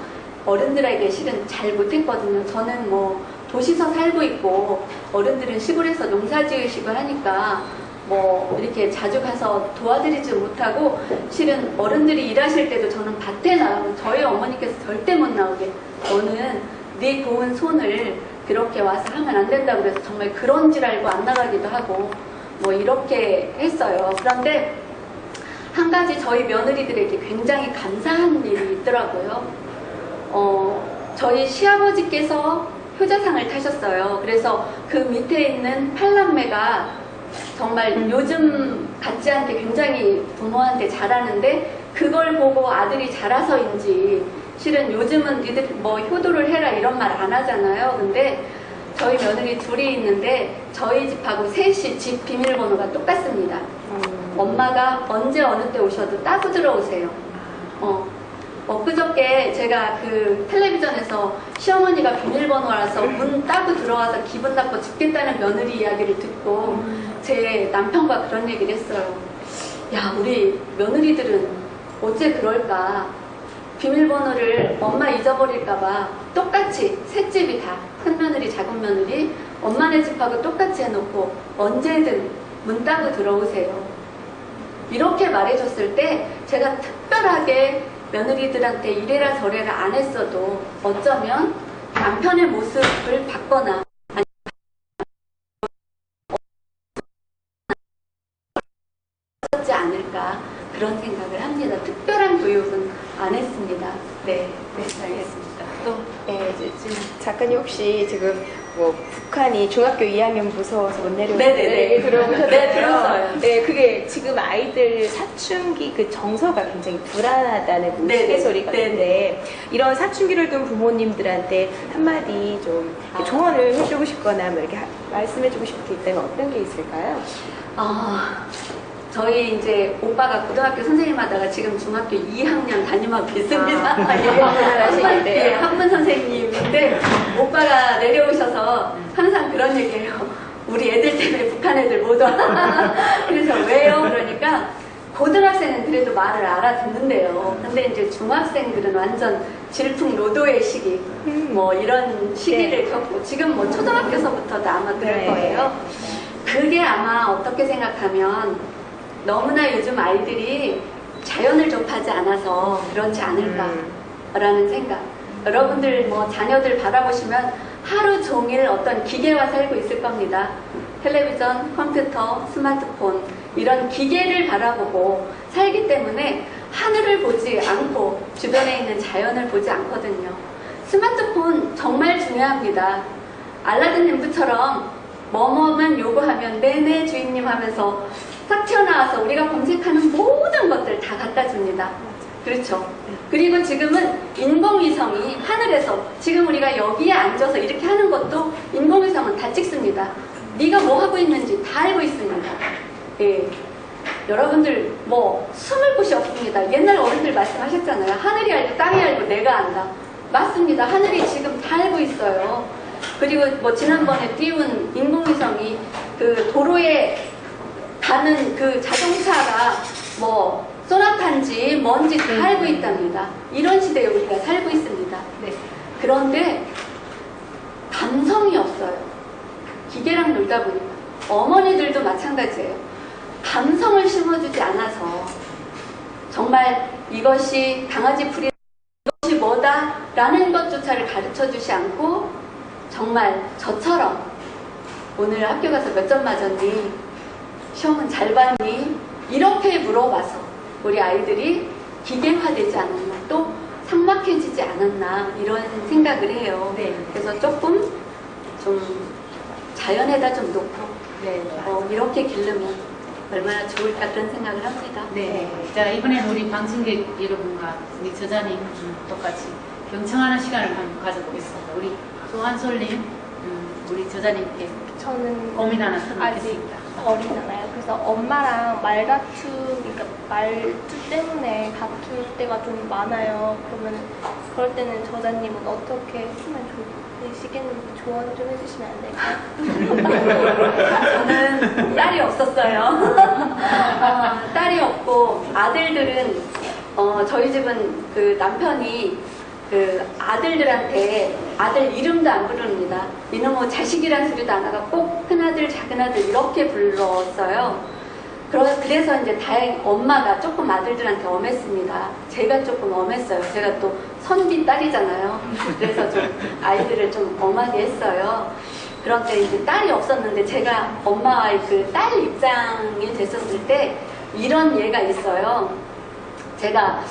어른들에게 실은 잘 못했거든요. 저는 뭐 도시서 살고 있고 어른들은 시골에서 농사 지으시고 하니까 뭐 이렇게 자주 가서 도와드리지 못하고 실은 어른들이 일하실 때도 저는 밭에 나가면 저희 어머니께서 절대 못 나오게 너는 네 고운 손을 그렇게 와서 하면 안 된다고 그래서 정말 그런 줄 알고 안 나가기도 하고 뭐 이렇게 했어요. 그런데 한 가지 저희 며느리들에게 굉장히 감사한 일이 있더라고요. 저희 시아버지께서 효자상을 타셨어요. 그래서 그 밑에 있는 8남매가 정말 요즘 같지 않게 굉장히 부모한테 잘하는데 그걸 보고 아들이 잘해서인지 실은 요즘은 니들 뭐 효도를 해라 이런 말 안 하잖아요. 근데 저희 며느리 둘이 있는데 저희 집하고 셋이 집 비밀번호가 똑같습니다. 엄마가 언제 어느 때 오셔도 따고 들어오세요. 그저께 제가 그 텔레비전에서 시어머니가 비밀번호라서 문 따고 들어와서 기분 나빠 죽겠다는 며느리 이야기를 듣고 제 남편과 그런 얘기를 했어요. 야, 우리 며느리들은 어째 그럴까? 비밀번호를 엄마 잊어버릴까봐 똑같이 셋집이 다 큰 며느리 작은 며느리 엄마네 집하고 똑같이 해놓고 언제든 문 따고 들어오세요. 이렇게 말해줬을 때 제가 특별하게 며느리들한테 이래라 저래라 안 했어도 어쩌면 남편의 모습을 받거나 하지 않을까 그런 생각을 합니다. 특별한 교육은 안 했습니다. 네, 알겠습니다. 또 지금 작가님 혹시 지금 뭐 북한이 중학교 2학년 무서워서 못 내려오는 네네네. 들어보셨나요? 네, 들었어요. 네, 그게 지금 아이들 사춘기 그 정서가 굉장히 불안하다는 우스갯소리가 있는데 이런 사춘기를 둔 부모님들한테 한마디 좀 조언을 해주고 싶거나 뭐 이렇게 말씀해주고 싶은 게 있다면 어떤 게 있을까요? 저희 이제 오빠가 고등학교 선생님 하다가 지금 중학교 2학년 담임하고 있습니다. 대단하시는데요. 한문 선생님인데 오빠가 내려오셔서 항상 그런 얘기해요. 우리 애들 때문에 북한 애들 못 와. 그래서 왜요? 그러니까 고등학생은 그래도 말을 알아듣는데요. 근데 이제 중학생들은 완전 질풍노도의 시기, 뭐 이런 시기를 겪고 지금 뭐 초등학교서부터도 아마 그럴 거예요. 그게 아마 어떻게 생각하면 너무나 요즘 아이들이 자연을 접하지 않아서 그렇지 않을까라는 생각. 여러분들 뭐 자녀들 바라보시면 하루 종일 어떤 기계와 살고 있을 겁니다. 텔레비전, 컴퓨터, 스마트폰 이런 기계를 바라보고 살기 때문에 하늘을 보지 않고 주변에 있는 자연을 보지 않거든요. 스마트폰 정말 중요합니다. 알라딘 램프처럼 뭐뭐만 요구하면 네네 주인님 하면서 딱 튀어나와서 우리가 검색하는 모든 것들 다 갖다 줍니다. 그렇죠. 그리고 지금은 인공위성이 하늘에서 지금 우리가 여기에 앉아서 이렇게 하는 것도 인공위성은 다 찍습니다. 네가 뭐 하고 있는지 다 알고 있습니다. 예. 여러분들 뭐 숨을 곳이 없습니다. 옛날 어른들 말씀하셨잖아요. 하늘이 알고 땅이 알고 내가 안다. 맞습니다. 하늘이 지금 다 알고 있어요. 그리고 뭐 지난번에 띄운 인공위성이 그 도로에 가는 그 자동차가 뭐 소나타인지 뭔지 다 알고 있답니다. 이런 시대에 우리가 살고 있습니다. 네. 그런데 감성이 없어요. 기계랑 놀다 보니까. 어머니들도 마찬가지예요. 감성을 심어주지 않아서 정말 이것이 강아지 풀이 이것이 뭐다 라는 것조차를 가르쳐주지 않고 정말 저처럼 오늘 학교 가서 몇 점 맞았니? 시험은 잘 봤니? 이렇게 물어봐서 우리 아이들이 기계화되지 않았나, 또 삭막해지지 않았나 이런 생각을 해요. 네. 그래서 조금 좀 자연에다 좀 놓고 네. 이렇게 기르면 얼마나 좋을까 그런 생각을 합니다. 네. 자, 이번에는 우리 방청객 여러분과 우리 저자님 똑같이 경청하는 시간을 한번 가져보겠습니다. 우리 조한솔님, 우리 저자님께 저는 고민 하나 아직 들어보겠습니다. 어리잖아요. 그래서 엄마랑 그러니까 말투 때문에 다툴 때가 좀 많아요. 그러면 그럴 때는 저자님은 어떻게 했으면 좋으시겠는지 조언 좀 해주시면 안 될까요? 저는 딸이 없었어요. 딸이 없고 아들들은 저희 집은 그 남편이 그 아들들한테 아들 이름도 안 부릅니다. 이놈의 자식이란 소리도 안 하고 꼭 큰아들 작은아들 이렇게 불렀어요. 그래서 이제 다행 엄마가 조금 아들들한테 엄했습니다. 제가 조금 엄했어요. 제가 또 선비 딸이잖아요. 그래서 좀 아이들을 좀 엄하게 했어요. 그런데 이제 딸이 없었는데 제가 엄마의 그 딸 입장이 됐었을 때 이런 예가 있어요. 제가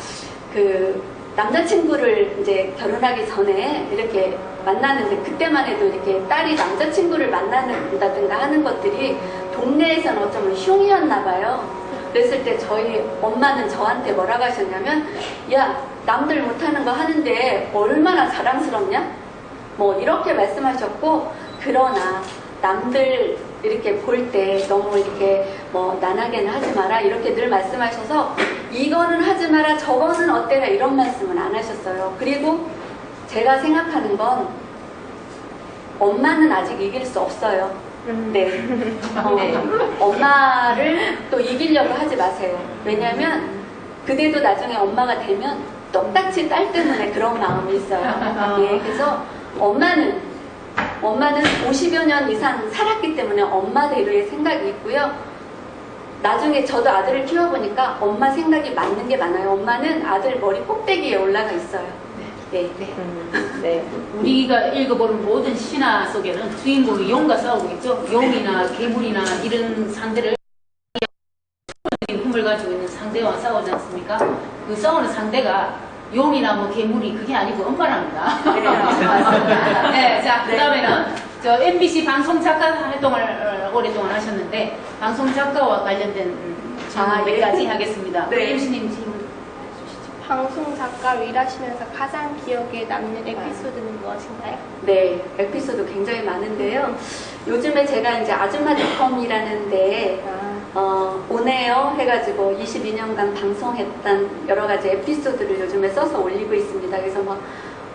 그 남자친구를 이제 결혼하기 전에 이렇게 만나는데 그때만 해도 이렇게 딸이 남자친구를 만난다든가 하는 것들이 동네에서는 어쩌면 흉이었나 봐요. 그랬을 때 저희 엄마는 저한테 뭐라고 하셨냐면, 야, 남들 못하는 거 하는데 얼마나 자랑스럽냐? 뭐 이렇게 말씀하셨고, 그러나 남들 이렇게 볼 때 너무 이렇게 뭐 난하게는 하지 마라 이렇게 늘 말씀하셔서 이거는 하지 마라 저거는 어때라 이런 말씀은 안 하셨어요. 그리고 제가 생각하는 건 엄마는 아직 이길 수 없어요. 네. 엄마를 또 이기려고 하지 마세요. 왜냐면 그대도 나중에 엄마가 되면 똑같이 딸 때문에 그런 마음이 있어요. 예, 그래서 엄마는 50여 년 이상 살았기 때문에 엄마대로의 생각이 있고요. 나중에 저도 아들을 키워보니까 엄마 생각이 맞는 게 많아요. 엄마는 아들 머리 꼭대기에 올라가 있어요. 네. 네. 네. 우리가 읽어보는 모든 신화 속에는 주인공이 용과 싸우고 있죠. 용이나 괴물이나 이런 상대를 힘을 가지고 있는 상대와 싸우지 않습니까? 그 싸우는 상대가 용이나 뭐 괴물이 그게 아니고 엄마랍니다. 네, 맞습니다. 네, 자, 그 다음에는 저 MBC 방송 작가 활동을 오랫동안 하셨는데 방송 작가와 관련된 질문 몇 가지 하겠습니다. 네. MC님 질문 주시죠. 방송 작가로 일하시면서 가장 기억에 남는 에피소드는 무엇인가요? 네, 에피소드 굉장히 많은데요. 요즘에 제가 이제 아줌마닷컴이라는 데에 오네요 해가지고 22년간 방송했던 여러 가지 에피소드를 요즘에 써서 올리고 있습니다. 그래서 뭐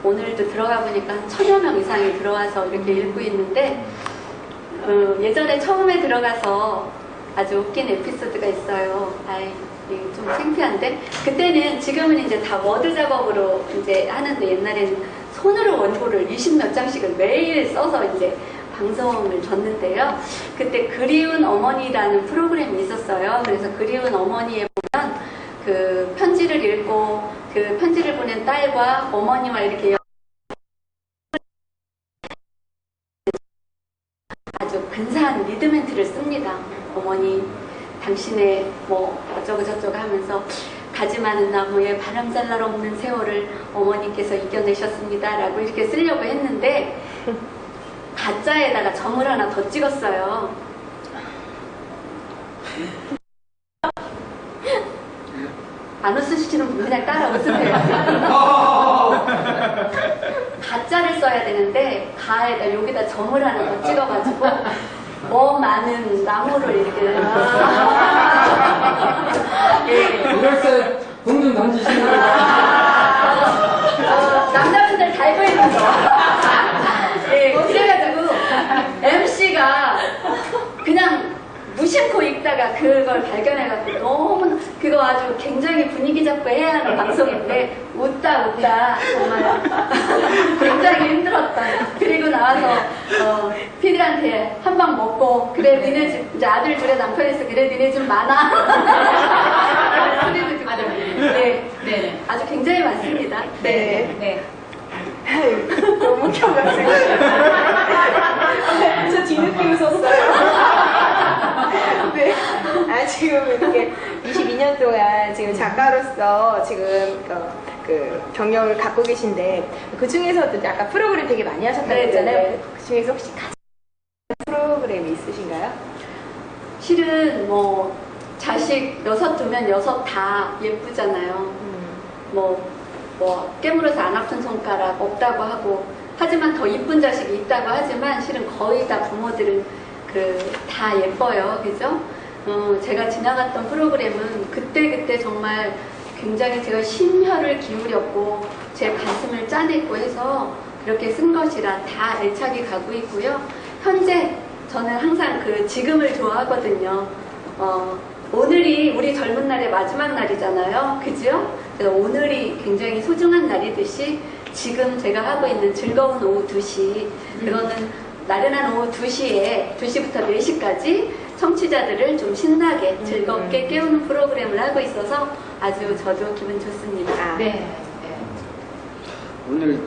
오늘도 들어가 보니까 한 1000여 명 이상이 들어와서 이렇게 읽고 있는데 예전에 처음에 들어가서 아주 웃긴 에피소드가 있어요. 아이, 좀 창피한데 그때는 지금은 이제 다 워드 작업으로 이제 하는데 옛날에는 손으로 원고를 20몇 장씩을 매일 써서 이제 방송을 줬는데요. 그때 그리운 어머니라는 프로그램이 있었어요. 그래서 그리운 어머니에 보면 그 편지를 읽고 그 편지를 보낸 딸과 어머니와 이렇게 아주 근사한 리드 멘트를 씁니다. 어머니, 당신의 뭐 어쩌고 저쩌고 하면서 가지 많은 나무에 바람 잘 날 없는 세월을 어머니께서 이겨내셨습니다. 라고 이렇게 쓰려고 했는데 가짜에다가 점을 하나 더 찍었어요. 안 웃으시는 분 그냥 따라 웃으세요. 가짜를 써야 되는데 가에다 여기다 점을 하나 더 찍어가지고 뭐 많은 나무를 이렇게 이럴 때 돈 좀 던지시는 거예요. 남자분들 다 알고 있는 거. 예, 그래가지고 MC가 그냥 무심코 읽다가 그걸 발견해가지고 너무 그거 아주 굉장히 분위기 잡고 해야 하는 방송인데 웃다 정말 굉장히 힘들었다. 그리고 나와서 피디한테 한 방 먹고 그래 니네 집 이제 아들 둘에 남편 있어 그래 니네 집 많아. 소리도 듣고 네, 네, 아주 굉장히 많습니다. 네. 네. 너무 경각스러워요. 저 뒤늦게 웃었어요. 네. 지금 이렇게 22년 동안 지금 작가로서 지금 그 경력을 갖고 계신데 그 중에서도 아까 프로그램 되게 많이 하셨다고 네, 했잖아요. 네, 네. 그 중에서 혹시 가장 프로그램이 있으신가요? 실은 뭐 자식 6 두면 6 다 예쁘잖아요. 뭐 깨물어서 안 아픈 손가락 없다고 하고, 하지만 더 이쁜 자식이 있다고 하지만 실은 거의 다 부모들은 다 예뻐요. 그죠? 제가 지나갔던 프로그램은 그때 정말 굉장히 제가 심혈을 기울였고 제 가슴을 짜냈고 해서 그렇게 쓴 것이라 다 애착이 가고 있고요. 현재 저는 항상 지금을 좋아하거든요. 오늘이 우리 젊은 날의 마지막 날이잖아요. 그죠? 그래서 오늘이 굉장히 소중한 날이듯이 지금 제가 하고 있는 즐거운 오후 2시, 그거는 나른한 오후 2시에 2시부터 4시까지 청취자들을 좀 신나게 즐겁게 깨우는 프로그램을 하고 있어서 아주 저도 기분 좋습니다. 네. 오늘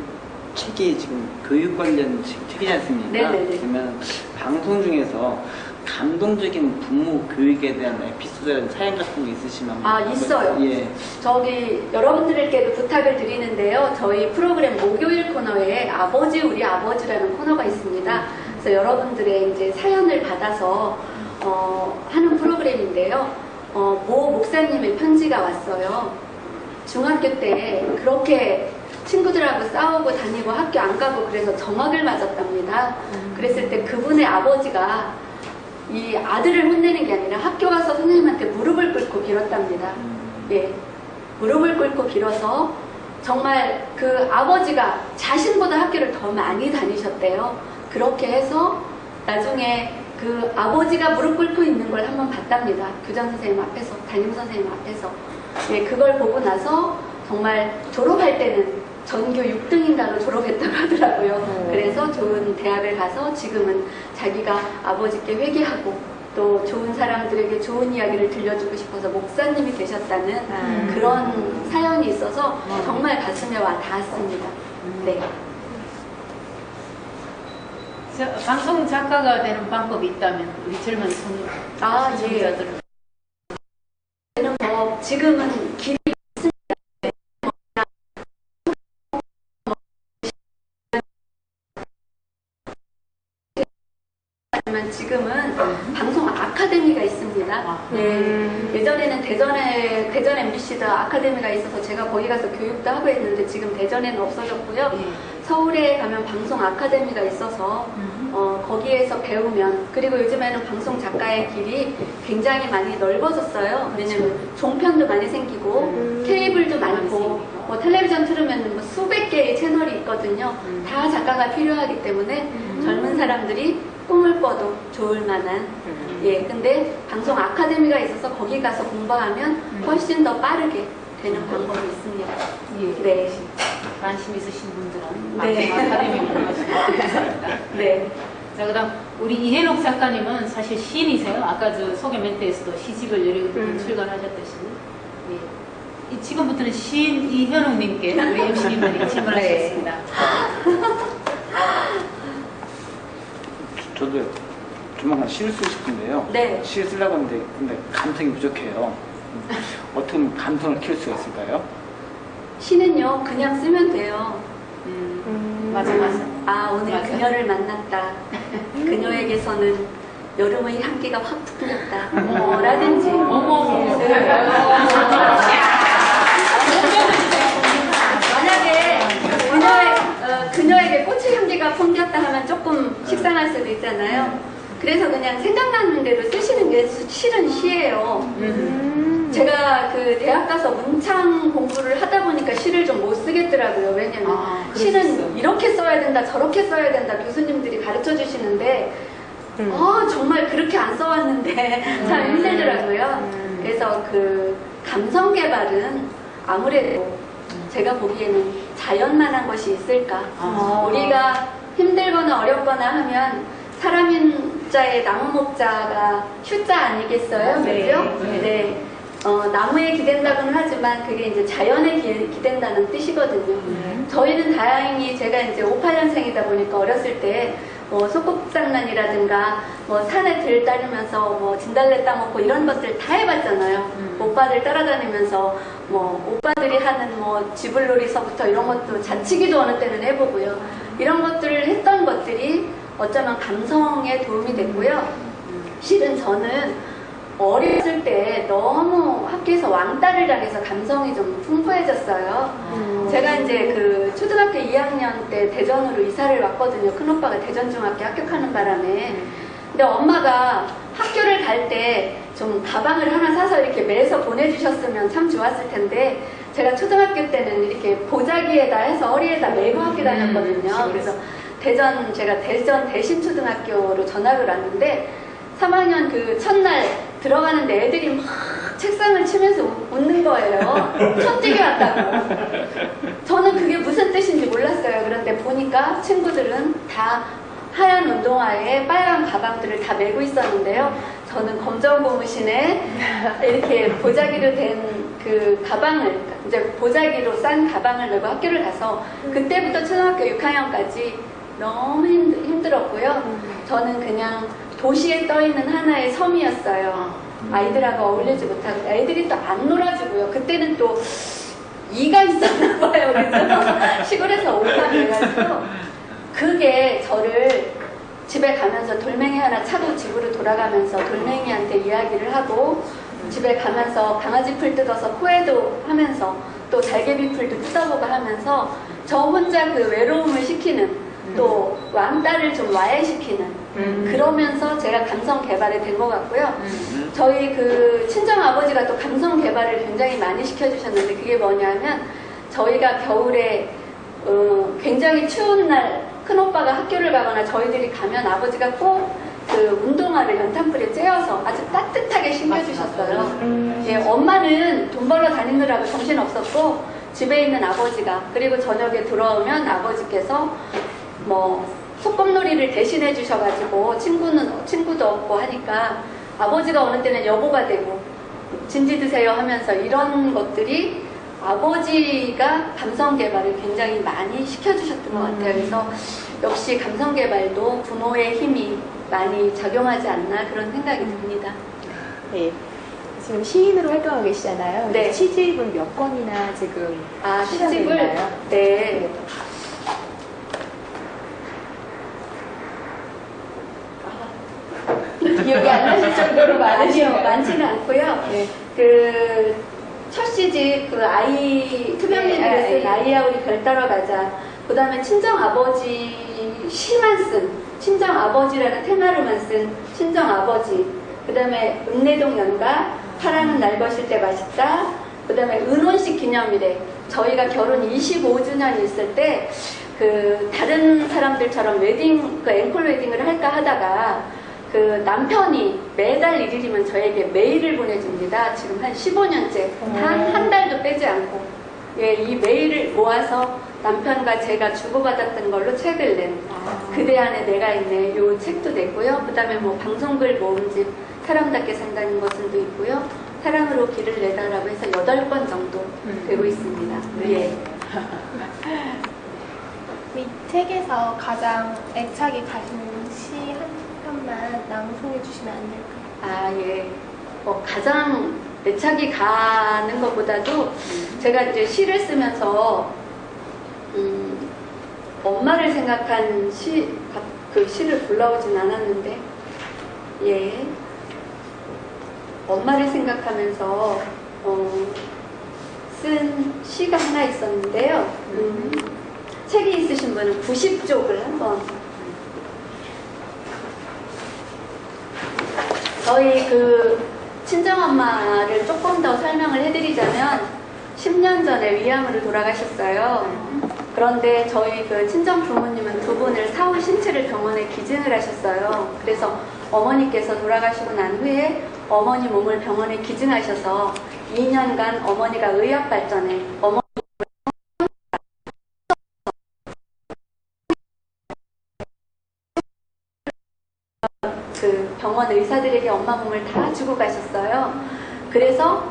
책이 지금 교육 관련 책이지 않습니까? 네네네. 그러면 방송 중에서 감동적인 부모 교육에 대한 에피소드, 사연 같은 거 있으시면 있어요. 예. 저기 여러분들께도 부탁을 드리는데요. 저희 프로그램 목요일 코너에 아버지 우리 아버지라는 코너가 있습니다. 그래서 여러분들의 이제 사연을 받아서 하는 프로그램인데요. 모 목사님의 편지가 왔어요. 중학교 때 그렇게 친구들하고 싸우고 다니고 학교 안 가고 그래서 정학을 맞았답니다. 그랬을 때 그분의 아버지가 이 아들을 혼내는 게 아니라 학교 가서 선생님한테 무릎을 꿇고 빌었답니다. 예, 무릎을 꿇고 빌어서 정말 그 아버지가 자신보다 학교를 더 많이 다니셨대요. 그렇게 해서 나중에 그 아버지가 무릎 꿇고 있는 걸 한번 봤답니다. 교장 선생님 앞에서, 담임 선생님 앞에서. 예, 그걸 보고 나서 정말 졸업할 때는 전교 6등인가로 졸업했다고 하더라고요. 그래서 좋은 대학을 가서 지금은 자기가 아버지께 회개하고 또 좋은 사람들에게 좋은 이야기를 들려주고 싶어서 목사님이 되셨다는 그런 사연이 있어서 정말 가슴에 와 닿았습니다. 네. 방송 작가가 되는 방법이 있다면 우리 젊은 청취자들. 지금은 길이 지금은 방송 아카데미가 있습니다. 네. 예전에는 대전 MBC도 아카데미가 있어서 제가 거기 가서 교육도 하고 했는데 지금 대전에는 없어졌고요. 서울에 가면 방송 아카데미가 있어서 거기에서 배우면, 그리고 요즘에는 방송 작가의 길이 굉장히 많이 넓어졌어요. 왜냐면 종편도 많이 생기고 케이블도 많고 뭐 텔레비전 틀으면 뭐 수백 개의 채널이 있거든요. 다 작가가 필요하기 때문에 젊은 사람들이 꿈을 꿔도 좋을 만한, 예, 근데 방송 아카데미가 있어서 거기 가서 공부하면 훨씬 더 빠르게 되는 방법이 있습니다. 예. 네. 관심 있으신 분들은 네. 방송 아카데미 공부하시면 네. 자, 그다음 우리 이혜록 작가님은 사실 시인이세요. 아까 저 소개 멘트에서도 시집을 여러 권 출간하셨듯이. 예. 지금부터는 시인 이현옥님께 우리 MC님들이 질문하셨습니다. 저도 조만간 시를 쓰고 싶은데요. 네. 시를 쓰려고 하는데 근데 감성이 부족해요. 어떻게 하면 감성을 키울 수가 있을까요? 시는요, 그냥 쓰면 돼요. 맞아. 아, 오늘 맞아. 그녀를 만났다. 그녀에게서는 여름의 향기가 확 풍겼다. 라든지. 만약에 그녀에게 꽃의 향기가 풍겼다 하면 조금 식상할 수도 있잖아요. 그래서 그냥 생각나는 대로 쓰시는 게 실은 시예요. 제가 대학 가서 문창 공부를 하다 보니까 시를 좀 못 쓰겠더라고요. 왜냐면 시는 이렇게 써야 된다, 저렇게 써야 된다 교수님들이 가르쳐 주시는데 정말 그렇게 안 써왔는데 참 힘들더라고요. 그래서 감성 개발은 아무래도 제가 보기에는 자연만한 것이 있을까. 우리가 힘들거나 어렵거나 하면 사람인 자의 나무 목자가 휴자 아니겠어요? 그죠? 네. 나무에 기댄다고는 하지만 그게 이제 자연에 기댄다는 뜻이거든요. 저희는 다행히 제가 이제 58년생이다 보니까 어렸을 때 뭐 소꿉장난이라든가 뭐 산에 들 따르면서 뭐 진달래 따먹고 이런 것들 다 해봤잖아요. 오빠들 따라다니면서 뭐 오빠들이 하는 뭐 쥐불놀이서부터 이런 것도 자치기도 어느 때는 해보고요. 이런 것들을 했던 것들이 어쩌면 감성에 도움이 됐고요. 실은 저는 어렸을 때 너무 학교에서 왕따를 당해서 감성이 좀 풍부해졌어요. 제가 이제 그 초등학교 2학년 때 대전으로 이사를 왔거든요. 큰오빠가 대전중학교 합격하는 바람에. 근데 엄마가 학교를 갈 때 좀 가방을 하나 사서 이렇게 매서 보내주셨으면 참 좋았을 텐데, 제가 초등학교 때는 이렇게 보자기에다 해서 허리에다 메고 학교 다녔거든요. 그래서 제가 대전 대신초등학교로 전학을 왔는데 3학년 그 첫날 들어가는데 애들이 막 책상을 치면서 웃는 거예요. 천직이 왔다고. 저는 그게 무슨 뜻인지 몰랐어요. 그런데 보니까 친구들은 다 하얀 운동화에 빨간 가방들을 다 메고 있었는데요. 저는 검정 고무신에 이렇게 보자기로 된 그 가방을, 이제 보자기로 싼 가방을 메고 학교를 가서 그때부터 초등학교 6학년까지 너무 힘들었고요. 저는 그냥 도시에 떠있는 하나의 섬이었어요. 아이들하고 어울리지 못하고, 애들이 또 안 놀아주고요. 그때는 또 이가 있었나 봐요. 그래서 시골에서 오가 돼가지고 그게 저를 집에 가면서 돌멩이 하나 차고 집으로 돌아가면서 돌멩이한테 이야기를 하고, 집에 가면서 강아지 풀 뜯어서 코에도 하면서 또 달개비 풀도 뜯어보고 하면서 저 혼자 그 외로움을 식히는, 또 왕따를 좀 와해시키는, 그러면서 제가 감성 개발이 된 것 같고요. 저희 그 친정 아버지가 또 감성 개발을 굉장히 많이 시켜주셨는데, 그게 뭐냐면 저희가 겨울에 굉장히 추운 날 큰오빠가 학교를 가거나 저희들이 가면 아버지가 꼭 그 운동화를 연탄불에 쬐어서 아주 따뜻하게 신겨주셨어요. 예, 엄마는 돈 벌러 다니느라고 정신 없었고, 집에 있는 아버지가, 그리고 저녁에 들어오면 아버지께서 뭐 소꿉놀이를 대신해 주셔가지고 친구도 없고 하니까 아버지가 어느 때는 여보가 되고 진지 드세요 하면서, 이런 것들이 아버지가 감성 개발을 굉장히 많이 시켜주셨던 것 같아요. 그래서 역시 감성 개발도 부모의 힘이 많이 작용하지 않나 그런 생각이 듭니다. 네. 지금 시인으로 활동하고 계시잖아요. 네. 시집은 몇 권이나 지금 시집을 있나요? 네. 기억이 안 나실 정도로 아니요, 많지는 않고요. 네. 그 첫 시집 그 투명인들을 쓴 아이야 우리 별 따러 가자. 그 다음에 친정 아버지 시만 쓴 친정 아버지라는 테마로만 쓴 친정 아버지. 그 다음에 읍내동 연가 사랑은 날 것일 때 맛있다. 그 다음에 은혼식 기념일에 저희가 결혼 25주년이 있을 때 그 다른 사람들처럼 웨딩, 그 앵콜 웨딩을 할까 하다가 그 남편이 매달 1일이면 저에게 메일을 보내줍니다. 지금 한 15년째 한 달도 빼지 않고, 예, 이 메일을 모아서 남편과 제가 주고받았던 걸로 책을 낸 그대 안에 내가 있네, 요 책도 냈고요. 그 다음에 뭐 방송글 모음집 사람답게 산다는 것은도 있고요. 사랑으로 길을 내다라고 해서 8권 정도 되고 있습니다. 예. 이 책에서 가장 애착이 가시는 시 한 편만 낭송해 주시면 안 될까요? 예. 가장 애착이 가는 것보다도 제가 이제 시를 쓰면서 엄마를 생각한 그 시를 불러오진 않았는데, 예. 엄마를 생각하면서 쓴 시가 하나 있었는데요. 책이 있으신 분은 90쪽을 한번. 저희 그 친정엄마를 조금 더 설명을 해드리자면 10년 전에 위암으로 돌아가셨어요. 그런데 저희 그 친정 부모님은 두 분을 사후 신체를 병원에 기증을 하셨어요. 그래서 어머니께서 돌아가시고 난 후에 어머니 몸을 병원에 기증하셔서 2년간 어머니가 의학 발전에 그 병원 의사들에게 엄마 몸을 다 주고 가셨어요. 그래서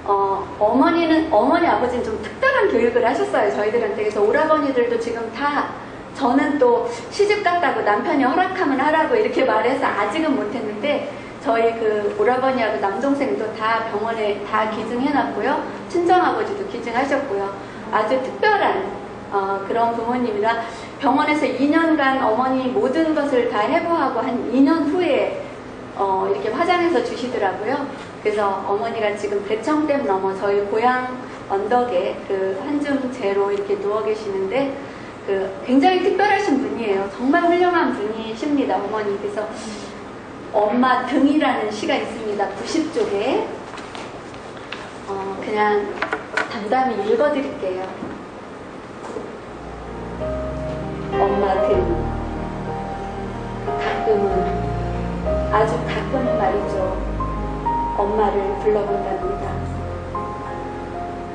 어머니 아버지는 좀 특별한 교육을 하셨어요, 저희들한테. 그래서 오라버니들도 지금 다 저는 또 시집 갔다고 남편이 허락하면 하라고 이렇게 말해서 아직은 못했는데 저희 그 오라버니하고 남동생도 다 병원에 다 기증해놨고요. 친정아버지도 기증하셨고요. 아주 특별한 그런 부모님이라 병원에서 2년간 어머니 모든 것을 다 해보하고 한 2년 후에 이렇게 화장해서 주시더라고요. 그래서 어머니가 지금 대청댐 넘어 저희 고향 언덕에 그 한줌제로 이렇게 누워 계시는데 그 굉장히 특별하신 분이에요. 정말 훌륭한 분이십니다, 어머니. 그래서 엄마 등이라는 시가 있습니다. 90쪽에 그냥 담담히 읽어드릴게요. 엄마 등. 가끔은 아주 가끔은 말이죠. 엄마를 불러본답니다.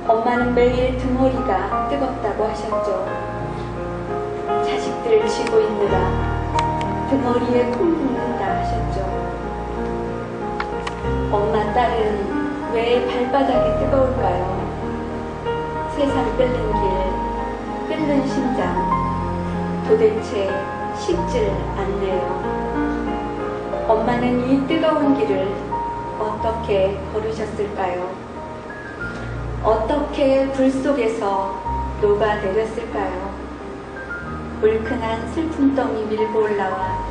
엄마는 매일 등허리가 뜨겁다고 하셨죠. 자식들을 쥐고 있느라 등허리에 콩 붓는다 하셨죠. 엄마 딸은 왜 발바닥이 뜨거울까요? 세상 끓는 길, 끓는 심장 도대체 식질 않네요. 엄마는 이 뜨거운 길을 어떻게 걸으셨을까요? 어떻게 불 속에서 녹아내렸을까요? 불큰한 슬픔덩이 밀고 올라와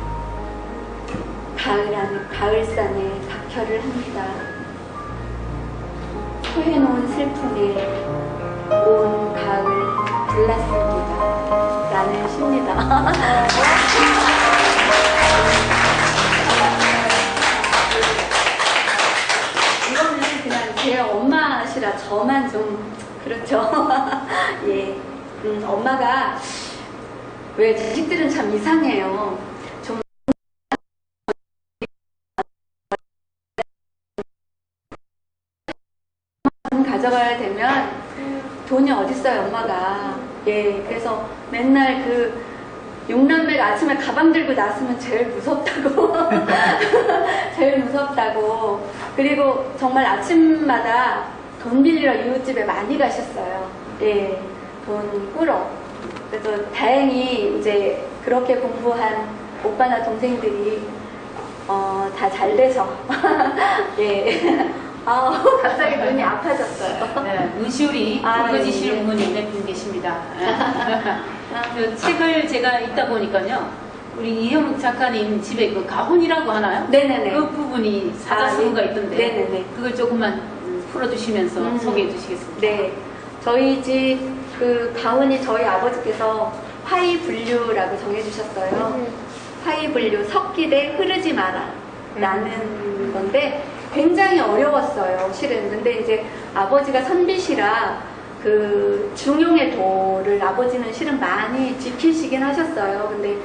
가을산에 박혀를 합니다. 토해놓은 슬픔에 온 가을 불났습니다. 라는 시입니다. 이거는 그냥 제 엄마시라 저만 좀 그렇죠. 예, 엄마가 왜 자식들은 참 이상해요. 좀 가져가야 되면 돈이 어딨어요, 엄마가. 예, 그래서 맨날 그 육남매가 아침에 가방 들고 나서면 제일 무섭다고. 제일 무섭다고. 그리고 정말 아침마다 돈 빌리러 이웃집에 많이 가셨어요. 예, 돈 꾸러. 그래서 다행히 이제 그렇게 공부한 오빠나 동생들이 다 잘 돼서. 예. 갑자기 눈이 아파졌어요. 네, 눈시울이 붉어지시는 예. 분이 몇 분 계십니다. 그 책을 제가 읽다 보니까요, 우리 이형 작가님 집에 그 가훈이라고 하나요? 네네네. 그 부분이 사자성어가 예. 있던데, 네네네. 그걸 조금만 풀어주시면서 소개해 주시겠습니다. 네. 저희 집 그 가훈이 저희 아버지께서 화이분류라고 정해주셨어요. 화이분류, 섞이되 흐르지 마라. 라는 건데, 굉장히 어려웠어요, 실은. 근데 이제 아버지가 선비시라 그 중용의 도를 아버지는 실은 많이 지키시긴 하셨어요. 근데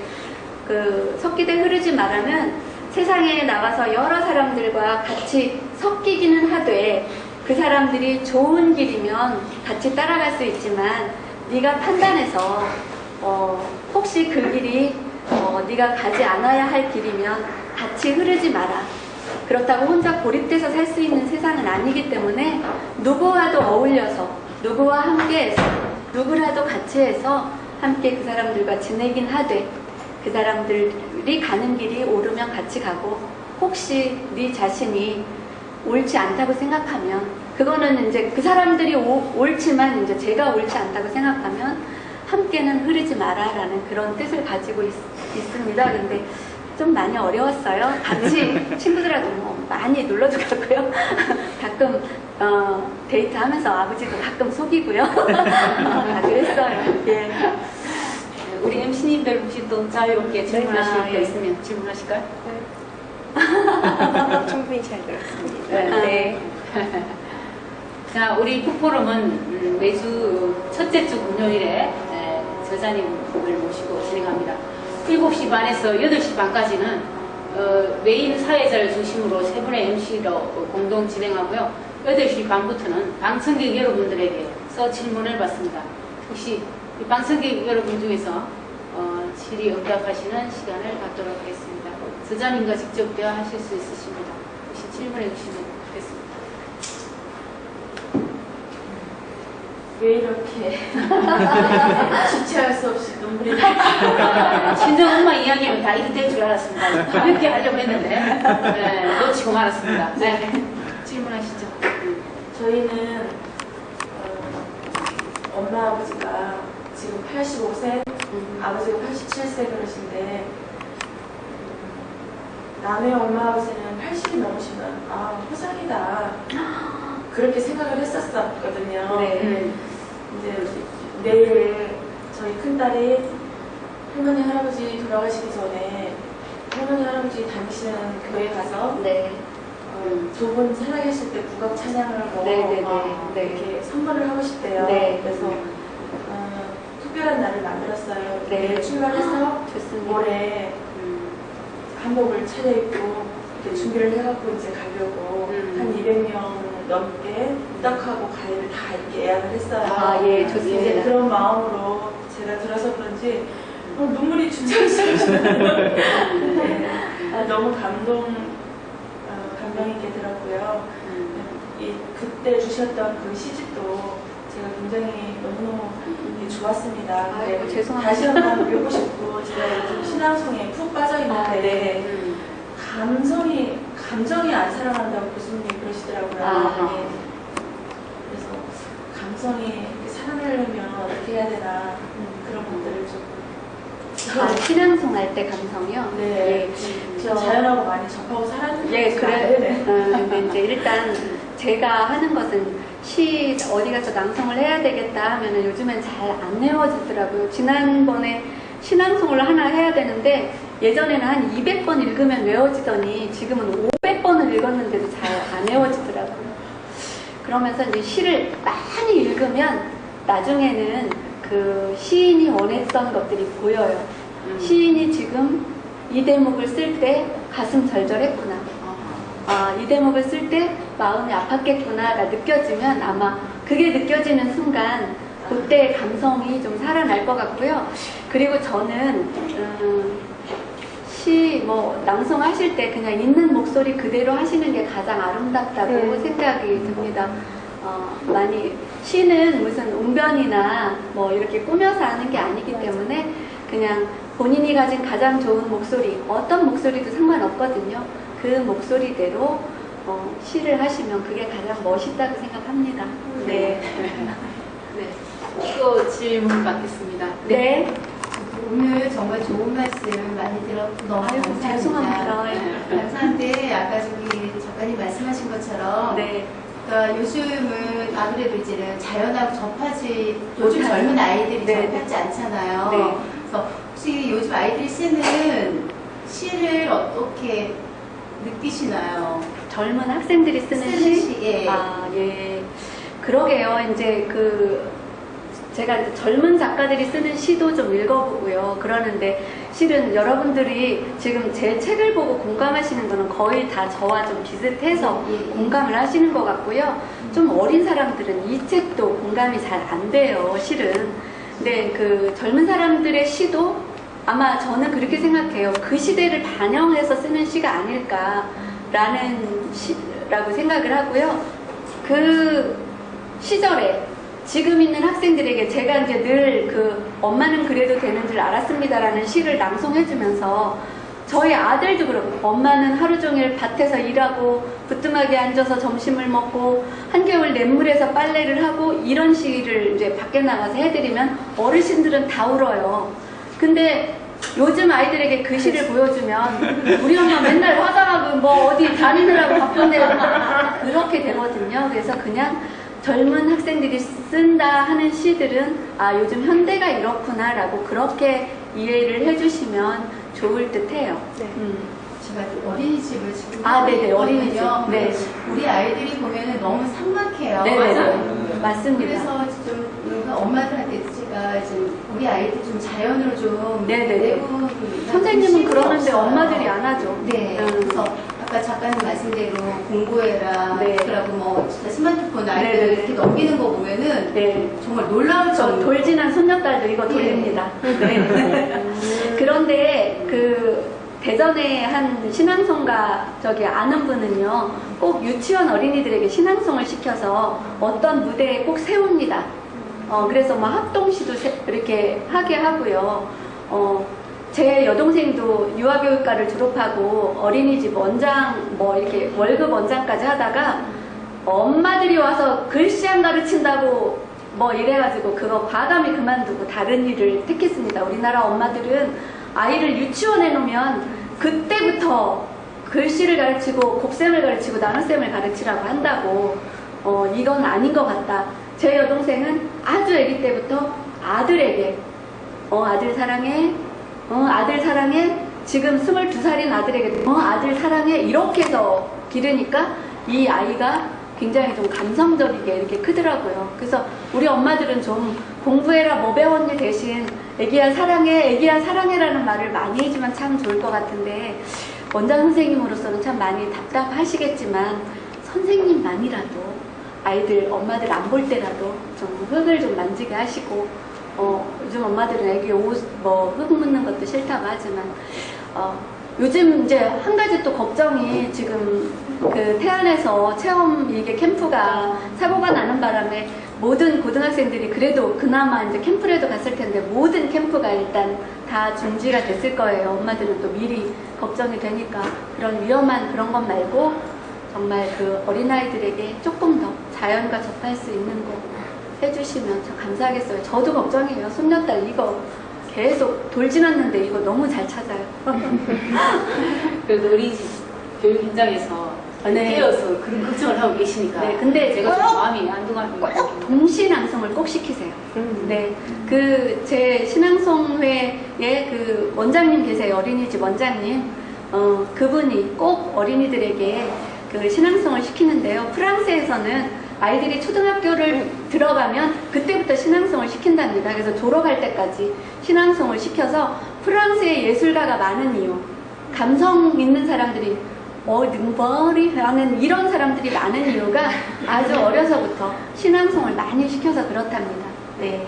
그 섞이되 흐르지 말하면 세상에 나가서 여러 사람들과 같이 섞이기는 하되 그 사람들이 좋은 길이면 같이 따라갈 수 있지만 네가 판단해서 혹시 그 길이 네가 가지 않아야 할 길이면 같이 흐르지 마라. 그렇다고 혼자 고립돼서 살 수 있는 세상은 아니기 때문에 누구와도 어울려서 누구와 함께해서 누구라도 같이 해서 함께 그 사람들과 지내긴 하되 그 사람들이 가는 길이 옳으면 같이 가고 혹시 네 자신이 옳지 않다고 생각하면 그거는 이제 그 사람들이 옳지만 이제 제가 옳지 않다고 생각하면 함께는 흐르지 마라라는 그런 뜻을 가지고 있습니다. 근데 좀 많이 어려웠어요. 같이 친구들하고 뭐 많이 놀러도 가고요. 가끔 데이트하면서 아버지도 가끔 속이고요. 다 그랬어요. 예. 우리 MC님들 혹시 또 자유롭게 질문하실 거 예. 있으면 질문하실까요? 충분히 잘 들었습니다. 네. 자, 우리 북포럼은 매주 첫째 주 금요일에 저자님을 모시고 진행합니다. 7시 반에서 8시 반까지는 메인 사회자를 중심으로 세 분의 MC로 공동 진행하고요. 8시 반부터는 방청객 여러분들에게 질문을 받습니다. 혹시 방청객 여러분 중에서 질의응답하시는 시간을 갖도록 하겠습니다. 저자님과 직접 대화하실 수 있으십니다. 혹시 질문해 주시면 좋겠습니다. 왜 이렇게 주체할 수 없이 눈물이 나. 진정 음악 이야기는 다 이렇게 될 줄 알았습니다. 이렇게 하려고 했는데 네, 놓치고 말았습니다. 네. 질문하시죠. 저희는 엄마 아버지가 지금 85세, 아버지가 87세 그러신데 남의 엄마 아버지는 80이 넘으시면 아 허상이다 그렇게 생각을 했었거든요. 네. 이제 내일 저희 큰딸이 할머니 할아버지 돌아가시기 전에 할머니 할아버지 다니시는 교회 가서 네. 두 분 살아계실 때 국악 찬양을 하고 네. 이렇게 선물을 하고 싶대요. 네. 그래서 특별한 날을 만들었어요. 네. 내일 출발해서 좋습니다. 모레 한복을 차려입고 이렇게 준비를 해갖고 이제 가려고 한 200명 넘게 떡하고 과일을 다 이렇게 예약을 했어요. 아, 예, 좋습니다. 이제 그런 마음으로 제가 들어서 그런지 눈물이 주저주저 너무 감명 있게 들었고요. 그때 주셨던 그 시집도 제가 굉장히 너무너무 좋았습니다. 아이고, 죄송합니다. 다시 한번 배우고 싶고 제가 요즘 신앙송에 푹 빠져 있는데 감정이 안 살아난다고 교수님이 그러시더라고요. 네. 그래서 감성이 이렇게 살아나려면 어떻게 해야 되나 그런 것들을 좀 신앙송 할 때 감성이요? 네. 저 자연하고 많이 접하고 살았는데. 예, 그래. 네. 근데 이제 일단 제가 하는 것은 시 어디 가서 낭송을 해야 되겠다 하면은 요즘엔 잘 안 외워지더라고요. 지난번에 신앙송을 하나 해야 되는데 예전에는 한 200번 읽으면 외워지더니 지금은 500번을 읽었는데도 잘 안 외워지더라고요. 그러면서 이제 시를 많이 읽으면 나중에는 그 시인이 원했던 것들이 보여요. 시인이 지금 이 대목을 쓸 때 가슴 절절했구나. 이 대목을 쓸 때 마음이 아팠겠구나가 느껴지면 아마 그게 느껴지는 순간 그때 감성이 좀 살아날 것 같고요. 그리고 저는 시 낭송하실 때 그냥 있는 목소리 그대로 하시는 게 가장 아름답다고 생각이 듭니다. 많이 시는 무슨 웅변이나 이렇게 꾸며서 하는 게 아니기 때문에 그냥 본인이 가진 가장 좋은 목소리, 어떤 목소리도 상관없거든요. 그 목소리대로 시를 하시면 그게 가장 멋있다고 생각합니다. 네. 네. 또 질문 받겠습니다. 네. 오늘 정말 좋은 말씀 많이 들었고 너무 감사합니다. 죄송합니다. 감사한데 아까 저기 작가님 말씀하신 것처럼 네. 그러니까 요즘은 아무래도 이제는 자연하고 요즘 젊은 아이들이 네. 접하지 않잖아요. 네. 그래서 혹시 요즘 아이들이 쓰는 시를 어떻게 느끼시나요? 젊은 학생들이 쓰는 시? 예. 예. 그러게요. 이제 제가 이제 젊은 작가들이 쓰는 시도 좀 읽어보고요. 그러는데 실은 여러분들이 지금 제 책을 보고 공감하시는 거는 거의 다 저와 좀 비슷해서 공감을 하시는 것 같고요. 좀 어린 사람들은 이 책도 공감이 잘 안 돼요, 실은. 근데 그 젊은 사람들의 시도 아마 저는 그렇게 생각해요. 그 시대를 반영해서 쓰는 시가 아닐까라는 시라고 생각을 하고요. 그 시절에 지금 있는 학생들에게 제가 이제 늘 엄마는 그래도 되는 줄 알았습니다라는 시를 낭송해주면서 저희 아들도 그렇고 엄마는 하루 종일 밭에서 일하고 부뚜막에 앉아서 점심을 먹고 한겨울 냇물에서 빨래를 하고 이런 시를 이제 밖에 나가서 해드리면 어르신들은 다 울어요. 근데 요즘 아이들에게 그 시를 보여주면 우리 엄마 맨날 화장하고 어디 다니느라고 바쁜데 그렇게 되거든요. 그래서 그냥 젊은 학생들이 쓴다 하는 시들은 요즘 현대가 이렇구나 라고 그렇게 이해를 해주시면 좋을 듯 해요. 네. 제가 어린이집을 지금 네네, 어린이집. 네. 우리 아이들이 보면은 너무 삭막해요. 네네. 맞습니다. 그래서 좀 엄마들한테 제가 좀 우리 아이들 좀 자연으로 좀 네네네. 내고 선생님은 그러는데 엄마들이 안 하죠. 네. 그래서 아까 작가님 말씀대로 공부해라. 네. 그러고 진짜 스마트폰 아이들 네네. 이렇게 넘기는 거 보면은 네. 정말 놀라울 정도. 돌진한 손녀딸도 이거 돌립니다. 네. 그런데 대전에 한 신앙송가 아는 분은요, 꼭 유치원 어린이들에게 신앙송을 시켜서 어떤 무대에 꼭 세웁니다. 그래서 뭐 합동시도 이렇게 하게 하고요. 제 여동생도 유아교육과를 졸업하고 어린이집 원장 뭐 이렇게 월급 원장까지 하다가 엄마들이 와서 글씨 안 가르친다고 뭐 이래가지고 그거 과감히 그만두고 다른 일을 택했습니다. 우리나라 엄마들은 아이를 유치원에 놓으면 그때부터 글씨를 가르치고 곱셈을 가르치고 나눗셈을 가르치라고 한다고. 이건 아닌 것 같다. 제 여동생은 아주 아기 때부터 아들에게 아들 사랑해, 아들 사랑해, 지금 22살인 아들에게 아들 사랑해 이렇게 해서 기르니까 이 아이가 굉장히 좀 감성적이게 이렇게 크더라고요. 그래서 우리 엄마들은 좀 공부해라 뭐 배웠니 대신 애기야 사랑해, 애기야 사랑해라는 말을 많이 해주면 참 좋을 것 같은데 원장 선생님으로서는 참 많이 답답하시겠지만 선생님만이라도 아이들 엄마들 안 볼 때라도 좀 흙을 좀 만지게 하시고 요즘 엄마들은 애기 옷 뭐 흙 묻는 것도 싫다고 하지만 요즘 이제 한 가지 또 걱정이 지금 그 태안에서 체험 이게 캠프가 사고가 나는 바람에 모든 고등학생들이 그래도 그나마 이제 캠프라도 갔을 텐데 모든 캠프가 일단 다 중지가 됐을 거예요. 엄마들은 또 미리 걱정이 되니까 그런 위험한 그런 것 말고 정말 그 어린아이들에게 조금 더 자연과 접할 수 있는 거 해주시면 참 감사하겠어요. 저도 걱정이에요. 손녀딸 이거 계속 돌 지났는데 이거 너무 잘 찾아요. 그래도 어린이집 교육 현장에서 깨어서 그런 걱정을 하고 계시니까. 네, 근데 제가 좀 마음이 안둥합니다. 동시낭송을 꼭 시키세요. 네, 그 제 신앙송회의 그 원장님 계세요. 어린이집 원장님. 그분이 꼭 어린이들에게 그 신앙송을 시키는데요. 프랑스에서는 아이들이 초등학교를 들어가면 그때부터 신앙송을 시킨답니다. 그래서 졸업할 때까지 신앙송을 시켜서 프랑스의 예술가가 많은 이유, 감성 있는 사람들이 능벌이 하는 이런 사람들이 많은 이유가 아주 어려서부터 신앙송을 많이 시켜서 그렇답니다. 네.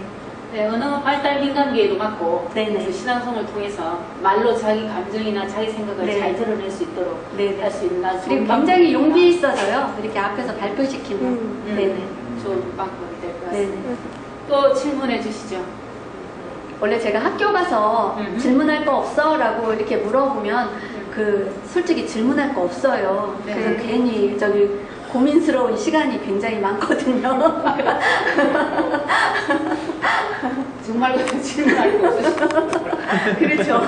네, 언어 발달 민감기에도 맞고 네네. 그 신앙송을 통해서 말로 자기 감정이나 자기 생각을 네. 잘 드러낼 수 있도록 네네. 할 수 있는 아주 그리고 좋은 굉장히 방법입니다. 용기 있어서요. 이렇게 앞에서 발표시키면. 네네. 좋은 방법이 될 것 네네. 같습니다. 또 질문해 주시죠. 원래 제가 학교 가서 질문할 거 없어? 라고 이렇게 물어보면 그 솔직히 질문할 거 없어요. 네. 그래서 괜히 저기 고민스러운 시간이 굉장히 많거든요. 정말로 질문할 거 없으시죠? 그렇죠.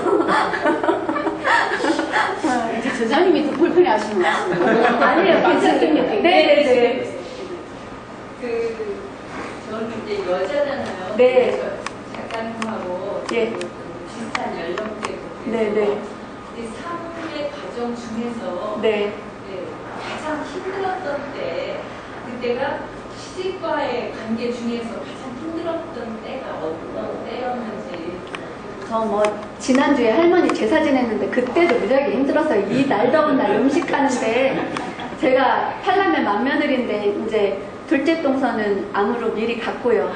이제 저자님이 더 불편해 하시는 것 같습니다. 아니에요. 괜찮습니다. 네네네. 저는 이제 여자잖아요. 네. 그래서 작가님하고 예. 비슷한 연령대고 네네. 삶의 과정 중에서 네. 가장 힘들었던 때, 그때가 시집과의 관계 중에서 가장 힘들었던 때가 어떤 때였는지. 저 뭐 지난주에 할머니 제사 지냈는데 그때도 무지하게 힘들었어요. 이 날 더운 날 음식하는데 제가 팔남의 맏며느리인데 이제 둘째 동서는 암으로 미리 갔고요.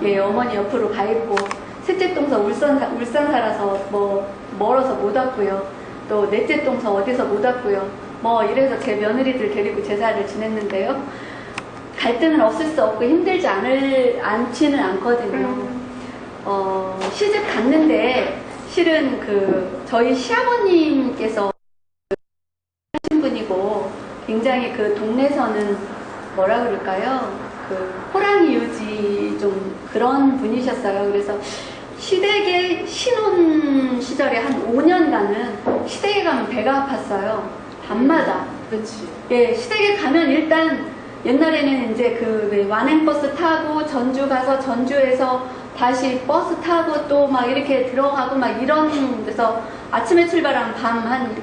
예, 어머니 옆으로 가 있고 셋째 동서 울산 살아서 뭐 멀어서 못 왔고요. 또 넷째 동서 어디서 못 왔고요. 뭐 이래서 제 며느리들 데리고 제사를 지냈는데요. 갈등은 없을 수 없고 힘들지 않지는 않거든요. 시집 갔는데 실은 그 저희 시아버님께서 하신 분이고 굉장히 그 동네에서는 뭐라 그럴까요? 그 호랑이 유지 좀 그런 분이셨어요. 그래서 시댁에 신혼 시절에 한 5년간은 시댁에 가면 배가 아팠어요. 밤마다. 그렇지. 예, 시댁에 가면 일단 옛날에는 이제 그 완행버스 타고 전주 가서 전주에서 다시 버스 타고 또 막 이렇게 들어가고 막 이런 데서 아침에 출발하면 밤 한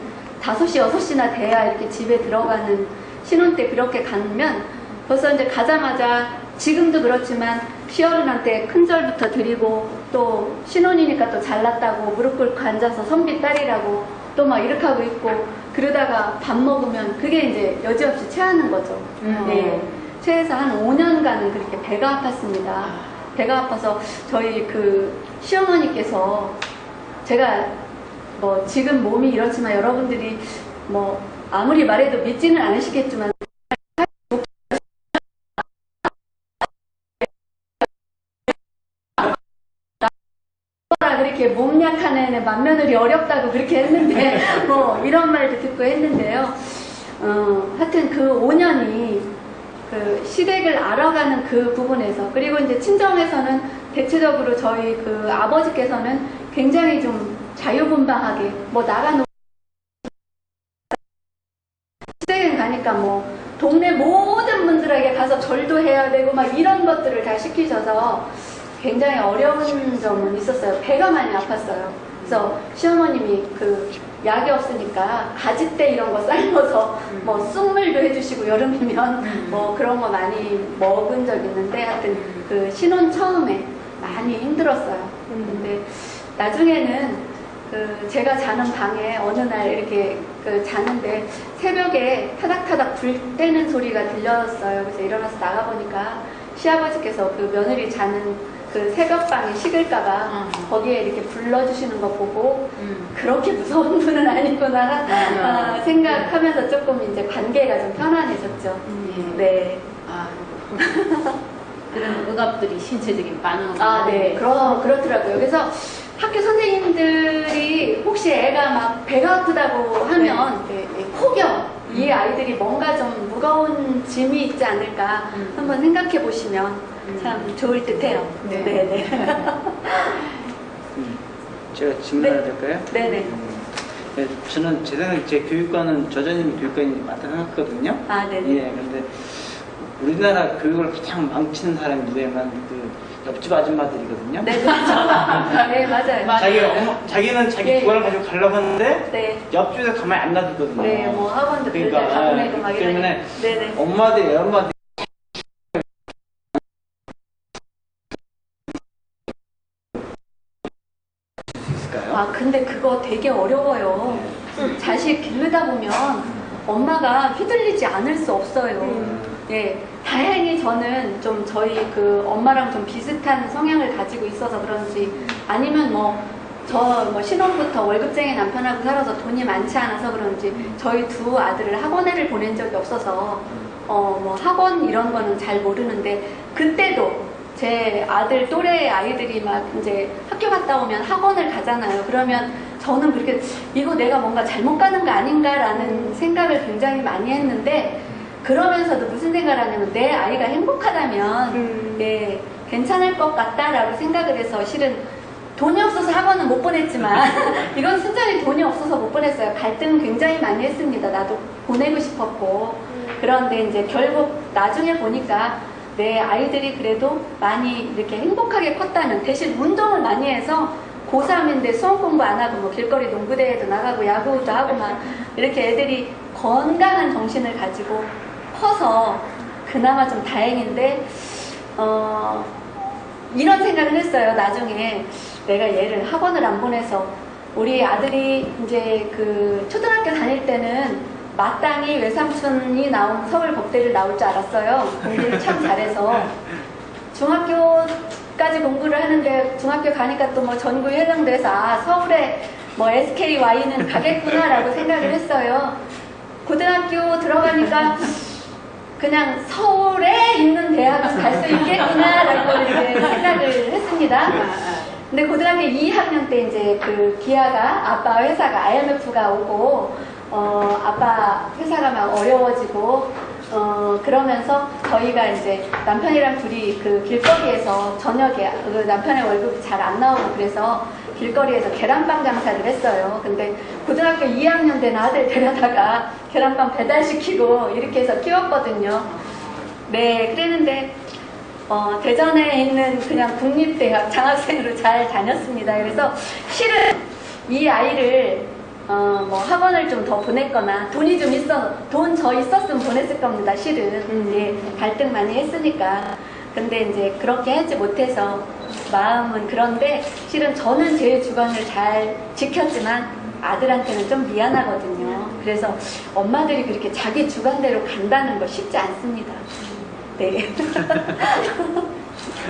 5시, 6시나 돼야 이렇게 집에 들어가는 신혼 때 그렇게 가면 벌써 이제 가자마자 지금도 그렇지만 시어른한테 큰절부터 드리고 또 신혼이니까 또 잘났다고 무릎 꿇고 앉아서 선비 딸이라고 또 막 이렇게 하고 있고 그러다가 밥 먹으면 그게 이제 여지없이 체하는 거죠. 네. 체해서 한 5년간은 그렇게 배가 아팠습니다. 배가 아파서 저희 그 시어머니께서 제가 뭐 지금 몸이 이렇지만 여러분들이 뭐 아무리 말해도 믿지는 않으시겠지만 이렇게 몸 약한 애는 맏며느리 어렵다고 그렇게 했는데 뭐 이런 말도 듣고 했는데요. 하여튼 그 5년이 그 시댁을 알아가는 그 부분에서, 그리고 이제 친정에서는 대체적으로 저희 그 아버지께서는 굉장히 좀 자유분방하게 뭐 나가는, 시댁에 가니까 뭐 동네 모든 분들에게 가서 절도 해야 되고 막 이런 것들을 다 시키셔서 굉장히 어려운 점은 있었어요. 배가 많이 아팠어요. 그래서 시어머님이 그 약이 없으니까 가지대 이런 거 삶아서 뭐 쑥물도 해주시고 여름이면 뭐 그런 거 많이 먹은 적 있는데, 하여튼 그 신혼 처음에 많이 힘들었어요. 근데 나중에는 그 제가 자는 방에 어느 날 이렇게 그 자는데 새벽에 타닥타닥 불 떼는 소리가 들렸어요. 그래서 일어나서 나가보니까 시아버지께서 그 며느리 자는 그 새벽방에 식을까봐 거기에 이렇게 불러주시는 거 보고 그렇게 무서운 분은 아니구나 생각하면서 조금 이제 관계가 좀 편안해졌죠. 네. 아, 그런 억압들이 신체적인 반응을 네. 그렇더라고요. 그래서 학교 선생님들이 혹시 애가 막 배가 아프다고 하면 혹여 이 아이들이 뭔가 좀 무거운 짐이 있지 않을까 한번 생각해 보시면 참 좋을 듯 해요. 네네. 제가 질문해도 될까요? 네네. 네, 저는 제 생각에 제 교육관은 저자님 교육관이 맞다 생각하거든요. 네네. 예, 근데 우리나라 교육을 가장 망치는 사람이 누구냐면 그 옆집 아줌마들이거든요. 네, 그렇죠. 네, 맞아요. 자기는 자기 구간을 가지고 가려고 하는데 옆집에서 가만히 안 놔두거든요. 네, 뭐 학원도 그러니까 다 보내고 막 때문에 네네. 엄마들이 근데 그거 되게 어려워요. 자식 기르다 보면 엄마가 휘둘리지 않을 수 없어요. 예, 다행히 저는 좀 저희 그 엄마랑 좀 비슷한 성향을 가지고 있어서 그런지, 아니면 저 신혼부터 월급쟁이 남편하고 살아서 돈이 많지 않아서 그런지 저희 두 아들을 학원에를 보낸 적이 없어서 학원 이런 거는 잘 모르는데, 그때도 제 아들 또래 아이들이 막 이제 학교 갔다 오면 학원을 가잖아요. 그러면 저는 그렇게 이거 내가 뭔가 잘못 가는 거 아닌가라는 생각을 굉장히 많이 했는데, 그러면서도 무슨 생각을 하냐면 내 아이가 행복하다면 네, 괜찮을 것 같다라고 생각을 해서, 실은 돈이 없어서 학원은 못 보냈지만 이건 순전히 돈이 없어서 못 보냈어요. 갈등은 굉장히 많이 했습니다. 나도 보내고 싶었고. 그런데 이제 결국 나중에 보니까 내 아이들이 그래도 많이 이렇게 행복하게 컸다는, 대신 운동을 많이 해서 고3인데 수험 공부 안 하고 뭐 길거리 농구대회도 나가고 야구도 하고 막 이렇게 애들이 건강한 정신을 가지고 커서 그나마 좀 다행인데, 이런 생각을 했어요. 나중에 내가 얘를 학원을 안 보내서, 우리 아들이 이제 그 초등학교 다닐 때는 마땅히 외삼촌이 나온 서울법대를 나올 줄 알았어요. 공부를 참 잘해서. 중학교까지 공부를 하는데 중학교 가니까 또 뭐 전국이 해당돼서 서울에 뭐 SKY는 가겠구나라고 생각을 했어요. 고등학교 들어가니까 그냥 서울에 있는 대학을 갈 수 있겠구나라고 이렇게 생각을 했습니다. 근데 고등학교 2학년 때 이제 그 기아가, 아빠 회사가 IMF가 오고 아빠 회사가 막 어려워지고 그러면서 저희가 이제 남편이랑 둘이 그 길거리에서 저녁에 그 남편의 월급이 잘 안 나오고 그래서 길거리에서 계란빵 장사를 했어요. 근데 고등학교 2학년 된 아들 데려다가 계란빵 배달시키고 이렇게 해서 키웠거든요. 네, 그랬는데 대전에 있는 그냥 국립대학 장학생으로 잘 다녔습니다. 그래서 실은 이 아이를 학원을 좀 더 보냈거나 돈이 좀 돈 저 있었으면 보냈을 겁니다. 실은 예, 갈등 많이 했으니까. 근데 이제 그렇게 하지 못해서 마음은 그런데, 실은 저는 제 주관을 잘 지켰지만 아들한테는 좀 미안하거든요. 그래서 엄마들이 그렇게 자기 주관대로 간다는 거 쉽지 않습니다. 네.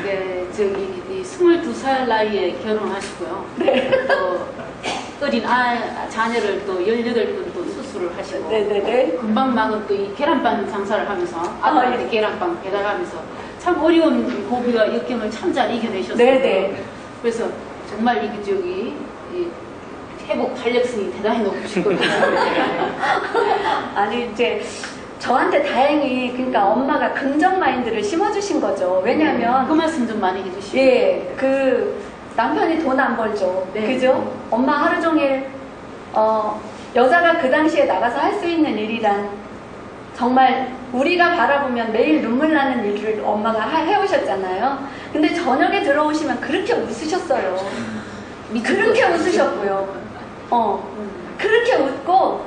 네, 저기 22살 나이에 결혼하시고요. 네. 어린 자녀를 또 18분 또 수술을 하시고. 네네네. 금방 막은 또 이 계란빵 장사를 하면서 아빠한테 계란빵 배달하면서 참 어려운 고비와 역경을 참 잘 이겨내셨어요. 네네. 그래서 정말 이 회복 활력성이 대단히 높으실 거예요. 아니 이제 저한테 다행히 그러니까 엄마가 긍정 마인드를 심어주신 거죠. 왜냐하면 그 말씀 좀 많이 해주시고. 예, 그 남편이 돈 안 벌죠. 네. 그죠? 엄마 하루 종일 여자가 그 당시에 나가서 할 수 있는 일이란 정말 우리가 바라보면 매일 눈물 나는 일을 엄마가 해오셨잖아요. 근데 저녁에 들어오시면 그렇게 웃으셨어요. 그렇게 웃으셨고요. 그렇게 웃고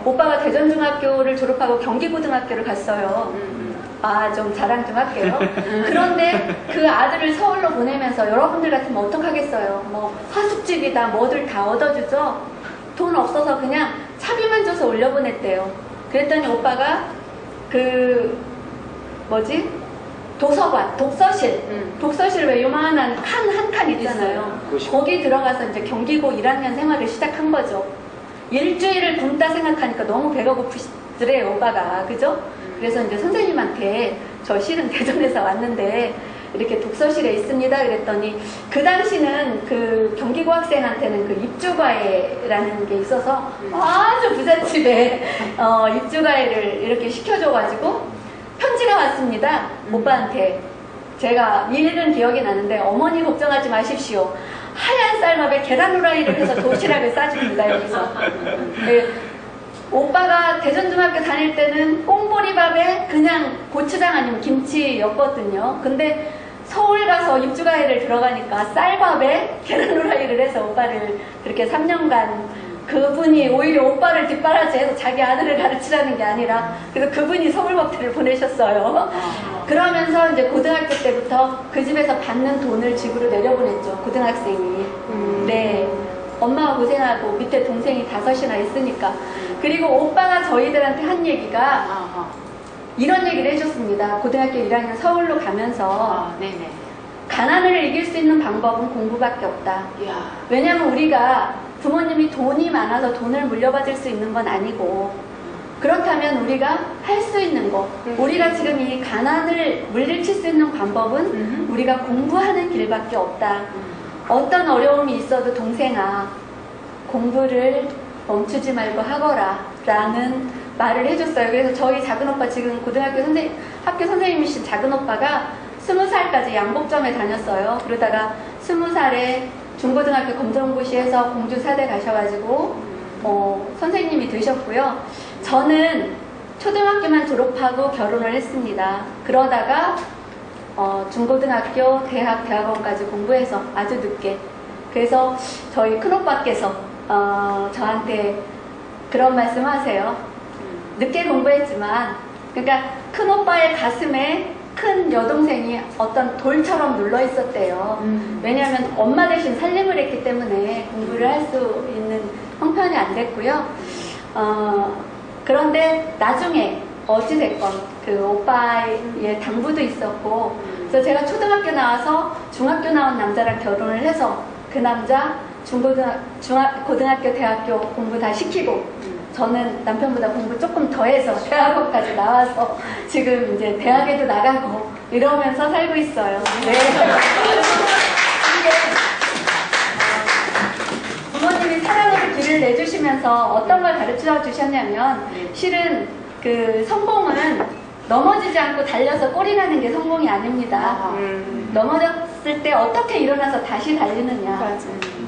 오빠가 대전중학교를 졸업하고 경기고등학교를 갔어요. 아, 좀 자랑 좀 할게요. 그런데 그 아들을 서울로 보내면서 여러분들 같으면 어떡하겠어요. 뭐 하숙집이다 뭐들 다 얻어주죠. 돈 없어서 그냥 차비만 줘서 올려보냈대요. 그랬더니 오빠가 도서관, 독서실 왜 요만한 한 칸 있잖아요. 거기 들어가서 이제 경기고 1학년 생활을 시작한 거죠. 일주일을 굶다 생각하니까 너무 배가 고프시더래요, 오빠가. 그죠? 그래서 이제 선생님한테 저 실은 대전에서 왔는데 이렇게 독서실에 있습니다. 그랬더니 그 당시는 그 경기고 학생한테는 그 입주과외라는 게 있어서 아주 부잣집에 입주과외를 이렇게 시켜줘가지고 편지가 왔습니다. 오빠한테. 제가 일은 기억이 나는데 어머니 걱정하지 마십시오. 하얀 쌀밥에 계란 후라이를 해서 도시락을 싸줍니다. 여기서. 네. 오빠가 대전중학교 다닐 때는 꽁보리밥에 그냥 고추장 아니면 김치였거든요. 근데 서울 가서 입주과외를 들어가니까 쌀밥에 계란 후라이를 해서 오빠를 그렇게 3년간 그분이 오히려 오빠를 뒷바라지해서 자기 아들을 가르치라는 게 아니라 그래서 그분이 서울법대를 보내셨어요. 그러면서 이제 고등학교 때부터 그 집에서 받는 돈을 집으로 내려보냈죠. 고등학생이. 네. 엄마가 고생하고 밑에 동생이 5이나 있으니까. 그리고 오빠가 저희들한테 한 얘기가 이런 얘기를 해줬습니다. 고등학교 1학년 서울로 가면서 가난을 이길 수 있는 방법은 공부밖에 없다. 왜냐하면 우리가 부모님이 돈이 많아서 돈을 물려받을 수 있는 건 아니고 그렇다면 우리가 할 수 있는 거 우리가 지금 이 가난을 물리칠 수 있는 방법은 우리가 공부하는 길밖에 없다. 어떤 어려움이 있어도 동생아 공부를 멈추지 말고 하거라 라는 말을 해줬어요. 그래서 저희 작은오빠 지금 고등학교 학교 선생님이신 작은오빠가 20살까지 양복점에 다녔어요. 그러다가 20살에 중고등학교 검정고시에서 공주 사대 가셔가지고 선생님이 되셨고요. 저는 초등학교만 졸업하고 결혼을 했습니다. 그러다가 중고등학교, 대학원까지 공부해서 아주 늦게. 그래서 저희 큰오빠께서 저한테 그런 말씀 하세요. 늦게 공부했지만 그러니까 큰오빠의 가슴에 큰 여동생이 어떤 돌처럼 눌러 있었대요. 왜냐하면 엄마 대신 살림을 했기 때문에 공부를 할 수 있는 형편이 안 됐고요. 그런데 나중에 어찌됐건 그 오빠의 당부도 있었고 그래서 제가 초등학교 나와서 중학교 나온 남자랑 결혼을 해서 그 남자 고등학교, 대학교 공부 다 시키고 저는 남편보다 공부 조금 더 해서 대학원까지 나와서 지금 이제 대학에도 나가고 이러면서 살고 있어요. 네. 부모님이 사랑으로 길을 내주시면서 어떤 걸 가르쳐 주셨냐면 실은 그 성공은 넘어지지 않고 달려서 꼴이 나는 게 성공이 아닙니다. 넘어졌을 때 어떻게 일어나서 다시 달리느냐.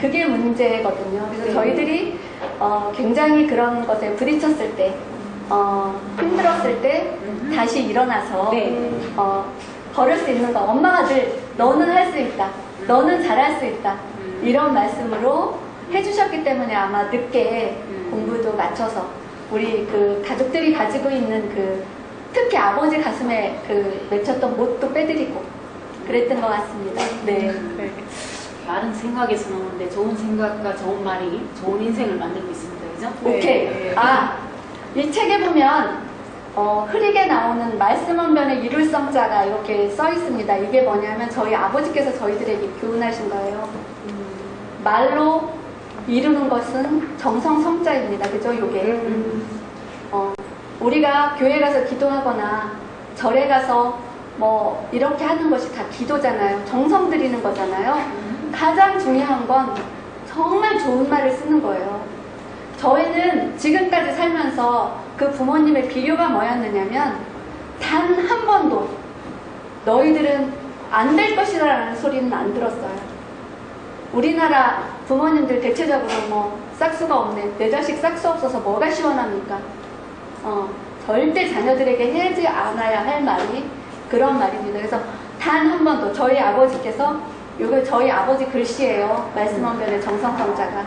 그게 문제거든요. 그래서 저희들이 굉장히 그런 것에 부딪혔을 때, 힘들었을 때 다시 일어나서 걸을 수 있는 거. 엄마가 늘 너는 할 수 있다. 너는 잘할 수 있다. 이런 말씀으로 해주셨기 때문에 아마 늦게 공부도 맞춰서 우리 그 가족들이 가지고 있는 그 특히 아버지 가슴에 그 맺혔던 못도 빼드리고 그랬던 것 같습니다. 네. 말은 생각에서 나오는데 좋은 생각과 좋은 말이 좋은 인생을 만들고 있습니다. 그죠? 오케이. 네. 이 책에 보면 흐리게 나오는 말씀 언변의 이룰성자가 이렇게 써 있습니다. 이게 뭐냐면 저희 아버지께서 저희들에게 교훈하신 거예요. 말로 이루는 것은 정성성자입니다. 그죠? 요게. 우리가 교회 가서 기도하거나 절에 가서 뭐 이렇게 하는 것이 다 기도잖아요. 정성 들이는 거잖아요. 가장 중요한 건 정말 좋은 말을 쓰는 거예요. 저희는 지금까지 살면서 그 부모님의 비유가 뭐였느냐면 단 한 번도 너희들은 안 될 것이라는 소리는 안 들었어요. 우리나라 부모님들 대체적으로 뭐 싹수가 없네, 내 자식 싹수 없어서 뭐가 시원합니까? 절대 자녀들에게 하지 않아야 할 말이 그런 말입니다. 그래서 단 한 번도 저희 아버지께서, 이거 저희 아버지 글씨예요. 말씀원변의 정성성자가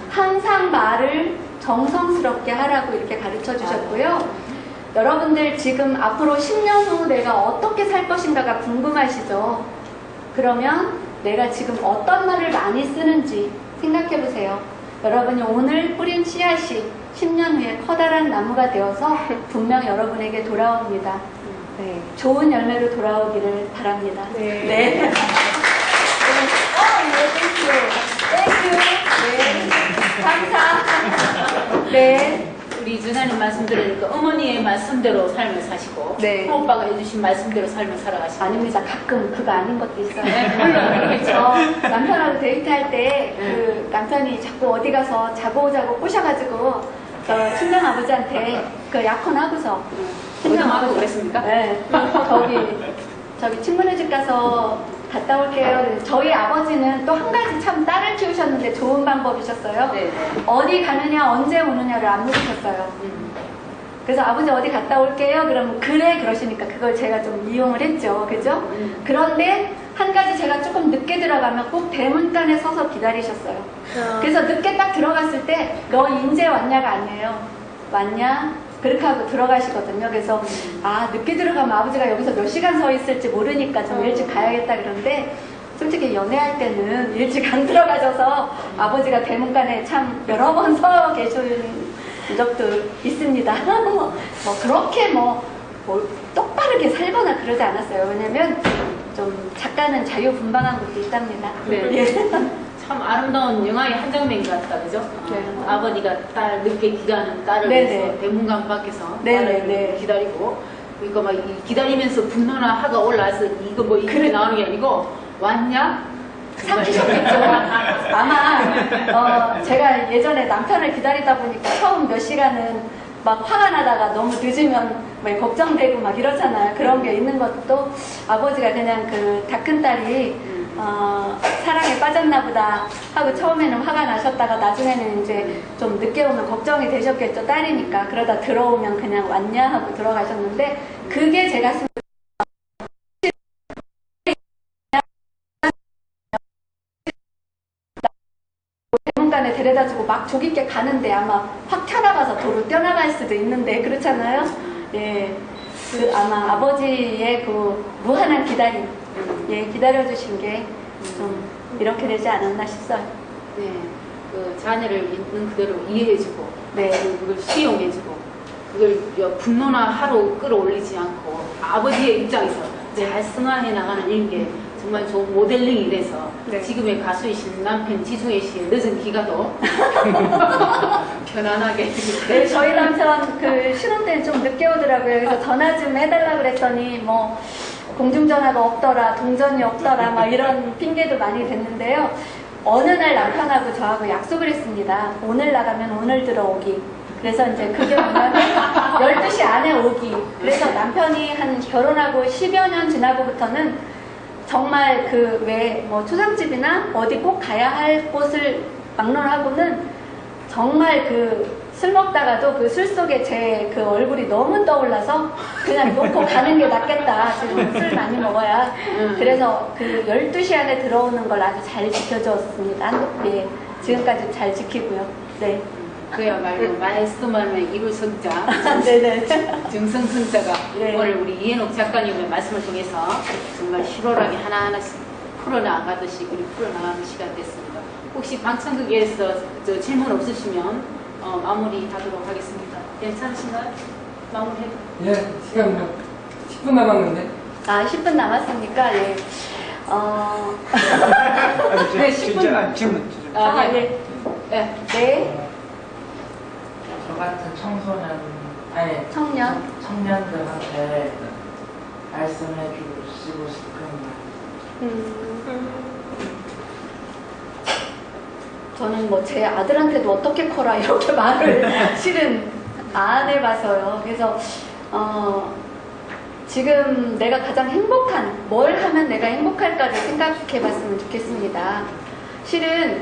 항상 말을 정성스럽게 하라고 이렇게 가르쳐 주셨고요. 여러분들 지금 앞으로 10년 후 내가 어떻게 살 것인가가 궁금하시죠? 그러면 내가 지금 어떤 말을 많이 쓰는지 생각해 보세요. 여러분이 오늘 뿌린 씨앗이 10년 후에 커다란 나무가 되어서 분명 여러분에게 돌아옵니다. 네. 좋은 열매로 돌아오기를 바랍니다. 네. 땡큐. 네. 감사. 네. 우리 주사님 말씀 들으니까 어머니의 말씀대로 삶을 사시고 네. 오빠가 해주신 말씀대로 삶을 살아가시고 아닙니다. 가끔 그거 아닌 것도 있어요. 그렇죠. 남편하고 데이트할 때 그 남편이 자꾸 어디 가서 자고 오자고 꼬셔가지고 친정 아버지한테 그 약혼하고서 친정 아버지 그랬습니까? 네. 저기 친구네 집 가서 갔다 올게요. 저희 아버지는 또 한 가지 참 딸을 키우셨는데 좋은 방법이셨어요. 네. 어디 가느냐 언제 오느냐를 안 물으셨어요. 그래서 아버지 어디 갔다 올게요. 그러면 그래 그러시니까 그걸 제가 좀 이용을 했죠. 그죠? 그런데 한 가지 제가 조금 늦게 들어가면 꼭 대문간에 서서 기다리셨어요. 그래서 늦게 딱 들어갔을 때 너 인제 왔냐가 아니에요. 왔냐? 그렇게 하고 들어가시거든요. 그래서 아 늦게 들어가면 아버지가 여기서 몇 시간 서 있을지 모르니까 좀 일찍 가야겠다 그런데 솔직히 연애할 때는 일찍 안 들어가셔서 아버지가 대문간에 참 여러 번 서 계신 적도 있습니다. 뭐 그렇게 뭐 똑바르게 살거나 그러지 않았어요. 왜냐면 좀 작가는 자유분방한 것도 있답니다. 네. 예. 참 아름다운 영화의 한 장면 같다, 그죠? 네. 아버지가 딸 늦게 기다리는 딸을 네네. 위해서 대문강 밖에서 네네, 딸을 네. 기다리고, 그러니까 막 기다리면서 분노나 화가 올라와서 이거 뭐 이렇게 나오는 게 아니고 왔냐? 삼키셨겠죠. 아마 제가 예전에 남편을 기다리다 보니까 처음 몇 시간은 막 화가 나다가 너무 늦으면 뭐 걱정되고 막 이러잖아요. 그런 게 있는 것도 아버지가 그냥 그 다 큰 딸이 사랑에 빠졌나 보다 하고 처음에는 화가 나셨다가 나중에는 이제 좀 늦게 오면 걱정이 되셨겠죠. 딸이니까. 그러다 들어오면 그냥 왔냐 하고 들어가셨는데 그게 제가 대문간에 데려다주고 막 조깃게 가는데 아마 확 튀어나가서 도로 뛰어나갈 수도 있는데 그렇잖아요. 예, 그 아마 아버지의 그 무한한 기다림, 예, 기다려주신 게 좀 이렇게 되지 않았나 싶어요. 네, 그 자녀를 있는 그대로 이해해주고, 네. 그걸 수용해주고, 그걸 분노나 하루 끌어올리지 않고 아버지의 입장에서 잘 승화해 나가는 이런 게 정말 좋은 모델링이 돼서 네. 지금의 가수이신 남편 지중해 씨의 늦은 귀가도 편안하게. 네, 저희 남편 그 신혼 때는 좀 늦게 오더라고요. 그래서 전화 좀 해달라고 그랬더니 뭐 공중전화가 없더라, 동전이 없더라, 막 이런 핑계도 많이 됐는데요. 어느 날 남편하고 저하고 약속을 했습니다. 오늘 나가면 오늘 들어오기. 그래서 이제 그게 뭐냐면 12시 안에 오기. 그래서 남편이 한 결혼하고 10여 년 지나고부터는 정말 그 왜 뭐 초상집이나 어디 꼭 가야 할 곳을 막론하고는 정말 그 술 먹다가도 그 술 속에 제 그 얼굴이 너무 떠올라서 그냥 놓고 가는 게 낫겠다. 지금 술 많이 먹어야. 그래서 그 12시 안에 들어오는 걸 아주 잘 지켜줬습니다. 예, 지금까지 잘 지키고요. 네. 그야말로 말씀하면 이룰 성자, 네네. 증성성자가 네. 오늘 우리 이해녹 작가님의 말씀을 통해서 정말 실오하게 하나하나씩 풀어나가듯이 우리 풀어나가는 시간 됐습니다. 혹시 방청객에서 저 질문 없으시면 마무리하도록 하겠습니다. 괜찮으신가요? 마무리해도. 예, 시간 뭐 10분 남았는데. 아, 10분 남았습니까? 예. 네, 10분. 질문. 아, 예. 네. 네. 네. 저 같은 청소년, 아니 청년. 청년들한테 말씀해 주시고 싶은 말. 저는 뭐 제 아들한테도 어떻게 커라 이렇게 말을 실은 안 해봐서요. 그래서 지금 내가 가장 행복한, 뭘 하면 내가 행복할까를 생각해 봤으면 좋겠습니다. 실은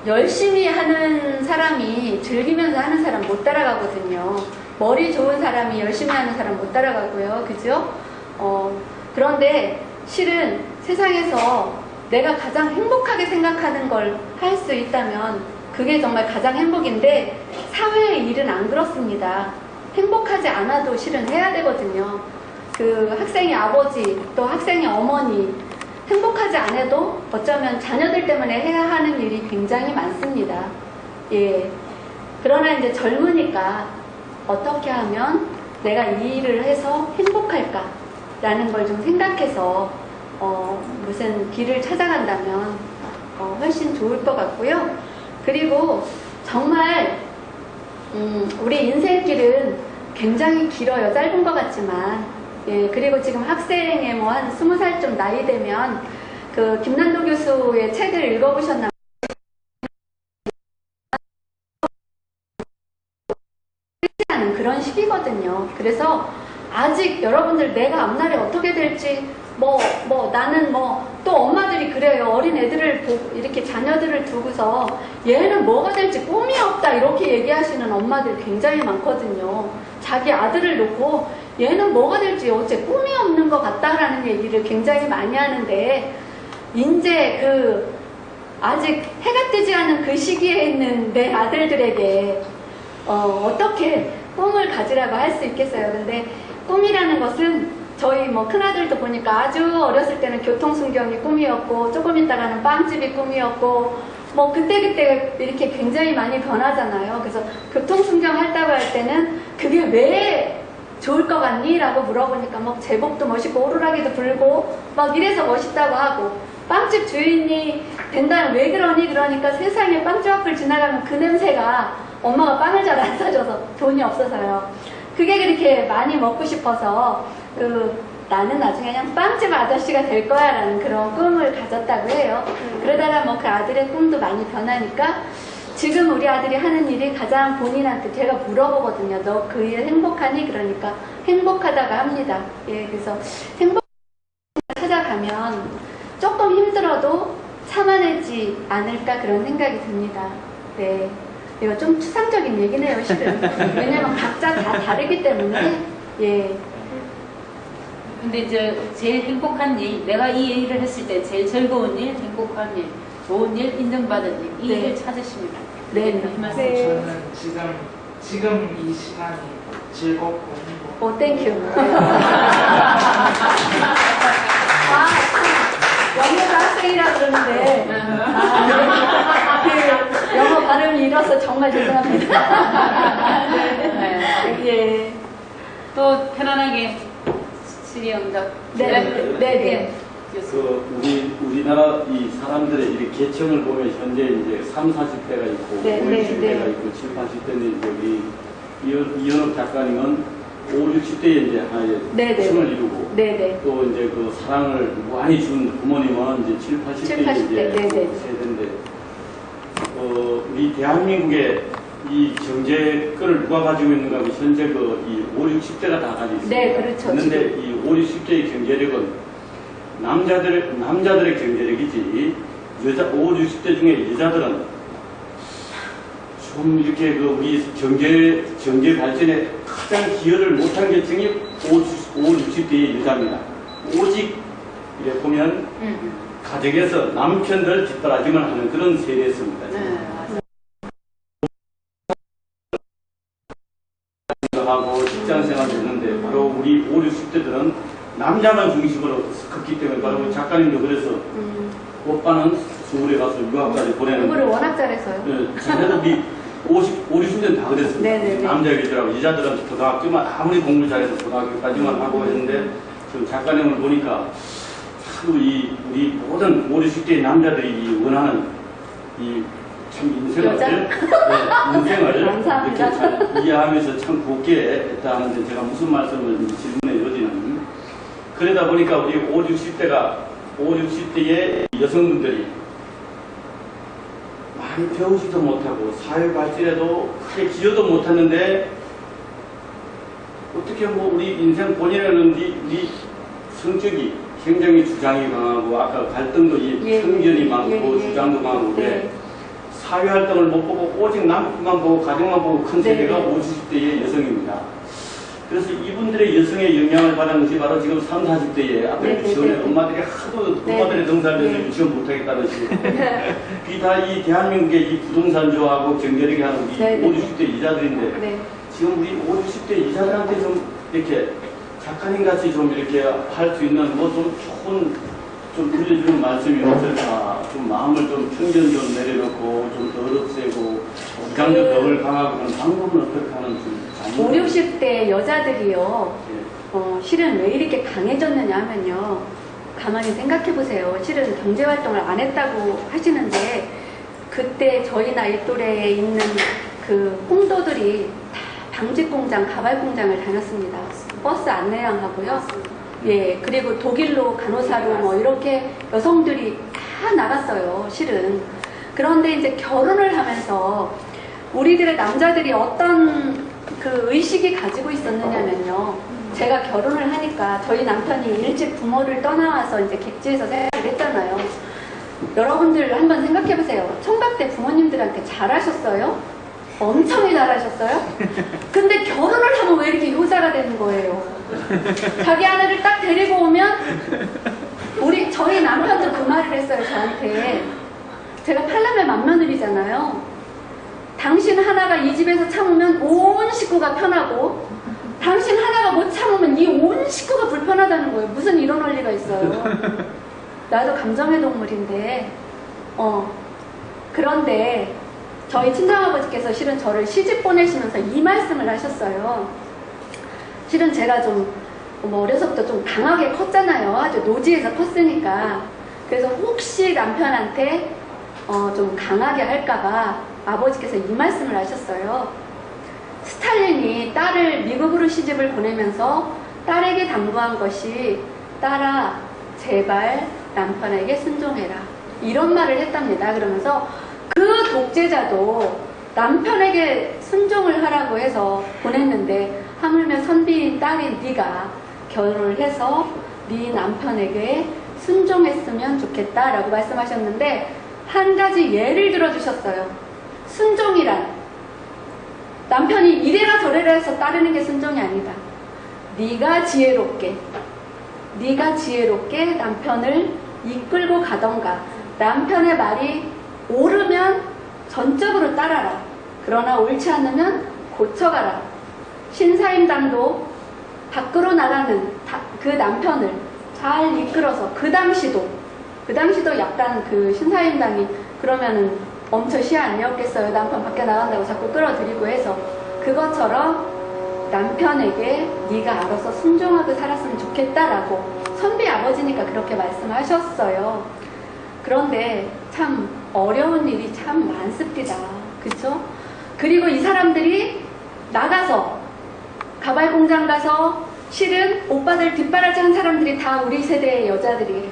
열심히 하는 사람이 즐기면서 하는 사람 못 따라가거든요. 머리 좋은 사람이 열심히 하는 사람 못 따라가고요. 그죠? 그런데 실은 세상에서 내가 가장 행복하게 생각하는 걸 할 수 있다면 그게 정말 가장 행복인데 사회의 일은 안 그렇습니다. 행복하지 않아도 실은 해야 되거든요. 그 학생의 아버지 또 학생의 어머니 행복하지 않아도 어쩌면 자녀들 때문에 해야 하는 일이 굉장히 많습니다. 예. 그러나 이제 젊으니까 어떻게 하면 내가 이 일을 해서 행복할까라는 걸 좀 생각해서 무슨 길을 찾아간다면 훨씬 좋을 것 같고요. 그리고 정말 우리 인생길은 굉장히 길어요. 짧은 것 같지만. 예, 그리고 지금 학생의 뭐 한 20살 좀 나이 되면 그 김난도 교수의 책을 읽어보셨나? 하는 그런 시기거든요. 그래서 아직 여러분들 내가 앞날에 어떻게 될지 나는 또 엄마들이 그래요. 어린 애들을 보고 이렇게 자녀들을 두고서 얘는 뭐가 될지 꿈이 없다 이렇게 얘기하시는 엄마들 굉장히 많거든요. 자기 아들을 놓고 얘는 뭐가 될지 어째 꿈이 없는 것 같다라는 얘기를 굉장히 많이 하는데 이제 아직 해가 뜨지 않은 그 시기에 있는 내 아들들에게 어떻게 꿈을 가지라고 할 수 있겠어요. 근데 꿈이라는 것은 저희 큰아들도 보니까 아주 어렸을 때는 교통순경이 꿈이었고 조금 있다가는 빵집이 꿈이었고 그때그때 이렇게 굉장히 많이 변하잖아요. 그래서 교통순경 한다고 할 때는 그게 왜 좋을 것 같니? 라고 물어보니까 제복도 멋있고 오르락이도 불고 이래서 멋있다고 하고 빵집 주인이 된다면 왜 그러니? 그러니까 세상에 빵집 앞을 지나가면 그 냄새가 엄마가 빵을 잘 안 사줘서 돈이 없어서요. 그게 그렇게 많이 먹고 싶어서 나는 나중에 그냥 빵집 아저씨가 될 거야 라는 그런 꿈을 가졌다고 해요. 그러다가 그 아들의 꿈도 많이 변하니까 지금 우리 아들이 하는 일이 가장 본인한테 제가 물어보거든요. 너 그 일 행복하니? 그러니까 행복하다고 합니다. 예, 그래서 행복 찾아가면 조금 힘들어도 참아내지 않을까 그런 생각이 듭니다. 네. 이거 좀 추상적인 얘기네요, 실은. 왜냐면 각자 다 다르기 때문에, 예. 근데 이제 제일 행복한 일, 내가 이 일을 했을 때 제일 즐거운 일, 행복한 일, 좋은 일, 인정받은 일, 이 일을 찾으십니다. 네. 이 말씀. 네. 저는 지금 이 시간이 즐겁고 행복. 땡큐. 영어가 학생이라 그러는데, 영어 발음이 이라서 정말 죄송합니다. 네. 예. 또 편안하게 질의응답. 네. 우리나라 이 사람들의 이 계층을 보면 현재 이제 30, 40대가 있고 50, 60대가 있고 70, 80대는 이제 우리 이현옥 작가님은 50, 60대에 이제 하나의 층을 이루고 또 이제 그 사랑을 많이 준 부모님은 이제 70, 80대 이제 세대인데 우리 대한민국의 이 경제권을 누가 가지고 있는가 하면 현재 이 50, 60대가 다 가지고 있습니다. 네, 그렇죠. 그런데 이 50, 60대의 경제력은 남자들의 경제력이지 50, 60대 중에 여자들은 좀 이렇게 우리 경제 발전에 가장 기여를 못한 계층이 50, 60대의 여자입니다. 오직 이래 보면 가정에서 남편들 뒷바라짐을 하는 그런 세대였습니다. 하고 직장생활을 했는데 바로 우리 50, 60대들은 남자만 중심으로 컸기 때문에 바로 작가님도 그래서 오빠는 서울에 가서 유학까지 보내는 공부를 워낙 잘해서요. 네, 자네도 우리 50, 60대는 다 그랬습니다. 남자 애들하고 여자들은 고등학교만 아무리 공부 잘해서 고등학교까지만 하고 했는데 지금 작가님을 보니까 참 우리 모든 50, 60대의 남자들이 원하는 참 인생을 이렇게 잘 이해하면서 참 곱게 했다 하는데 제가 무슨 말씀을 질문의 여지는 그러다 보니까 우리 50, 60대의 여성분들이 많이 배우지도 못하고 사회 발전에도 크게 기여도 못했는데 어떻게 뭐 우리 인생 본인에는 네 성격이 굉장히 주장이 강하고 아까 갈등도 편견이 많고 주장도 강한데 사회활동을 못 보고 오직 남편만 보고 가정만 보고 큰 세대가 50, 60대의 여성입니다. 그래서 이분들의 여성의 영향을 받은 것이 바로 지금 30, 40대에 앞에 유치원에 엄마들이 하도 엄마들의 등살려서 유치원 못하겠다는 식으로 그게 다 이 대한민국의 이 부동산조하고 경제력이 하는 이 50, 60대 이자들인데 지금 우리 50, 60대 이자들한테 좀 이렇게 작가님 같이 좀 이렇게 할 수 있는 뭐 좀 좋은 좀 들려주는 말씀이 없을까. 좀 마음을 좀 편견 좀 내려놓고 좀 덜 없애고 이강적 덕을 강하고 하는 방법은 어떻게 하는지. 5, 60대 여자들이요. 실은 왜 이렇게 강해졌느냐 하면요. 가만히 생각해 보세요. 실은 경제활동을 안 했다고 하시는데 그때 저희 나이 또래에 있는 그 홍도들이 다 방직공장, 가발공장을 다녔습니다. 버스 안내양하고요. 예, 그리고 독일로 간호사로 뭐 이렇게 여성들이 다 나갔어요. 실은. 그런데 이제 결혼을 하면서 우리들의 남자들이 어떤 그 의식이 가지고 있었느냐면요. 제가 결혼을 하니까 저희 남편이 일찍 부모를 떠나와서 이제 객지에서 생활을 했잖아요. 여러분들 한번 생각해 보세요. 총각 때 부모님들한테 잘하셨어요? 엄청 잘하셨어요? 근데 결혼을 하면 왜 이렇게 효자가 되는 거예요? 자기 아내를 딱 데리고 오면 저희 남편도 그 말을 했어요. 저한테. 제가 팔남의 맏며느리잖아요. 당신 하나가 이 집에서 참으면 온 식구가 편하고 당신 하나가 못 참으면 이 온 식구가 불편하다는 거예요. 무슨 이런 원리가 있어요. 나도 감정의 동물인데 그런데 저희 친정아버지께서 실은 저를 시집 보내시면서 이 말씀을 하셨어요. 실은 제가 좀 어려서부터 좀 강하게 컸잖아요. 아주 노지에서 컸으니까. 그래서 혹시 남편한테 좀 강하게 할까봐 아버지께서 이 말씀을 하셨어요. 스탈린이 딸을 미국으로 시집을 보내면서 딸에게 당부한 것이 딸아 제발 남편에게 순종해라 이런 말을 했답니다. 그러면서 그 독재자도 남편에게 순종을 하라고 해서 보냈는데 하물며 선비인 딸인 네가 결혼을 해서 네 남편에게 순종했으면 좋겠다라고 말씀하셨는데 한 가지 예를 들어주셨어요. 순종이란 남편이 이래라 저래라 해서 따르는 게 순종이 아니다. 네가 지혜롭게 남편을 이끌고 가던가 남편의 말이 옳으면 전적으로 따라라. 그러나 옳지 않으면 고쳐가라. 신사임당도 밖으로 나가는 그 남편을 잘 이끌어서 그 당시도 약간 그 신사임당이 그러면은 엄청 시야 아니었겠어요. 남편 밖에 나간다고 자꾸 끌어들이고 해서 그것처럼 남편에게 네가 알아서 순종하고 살았으면 좋겠다라고 선비 아버지니까 그렇게 말씀하셨어요. 그런데 참 어려운 일이 참 많습니다. 그쵸? 그리고 이 사람들이 나가서 가발 공장 가서 실은 오빠들 뒷바라지 한 사람들이 다 우리 세대의 여자들이에요.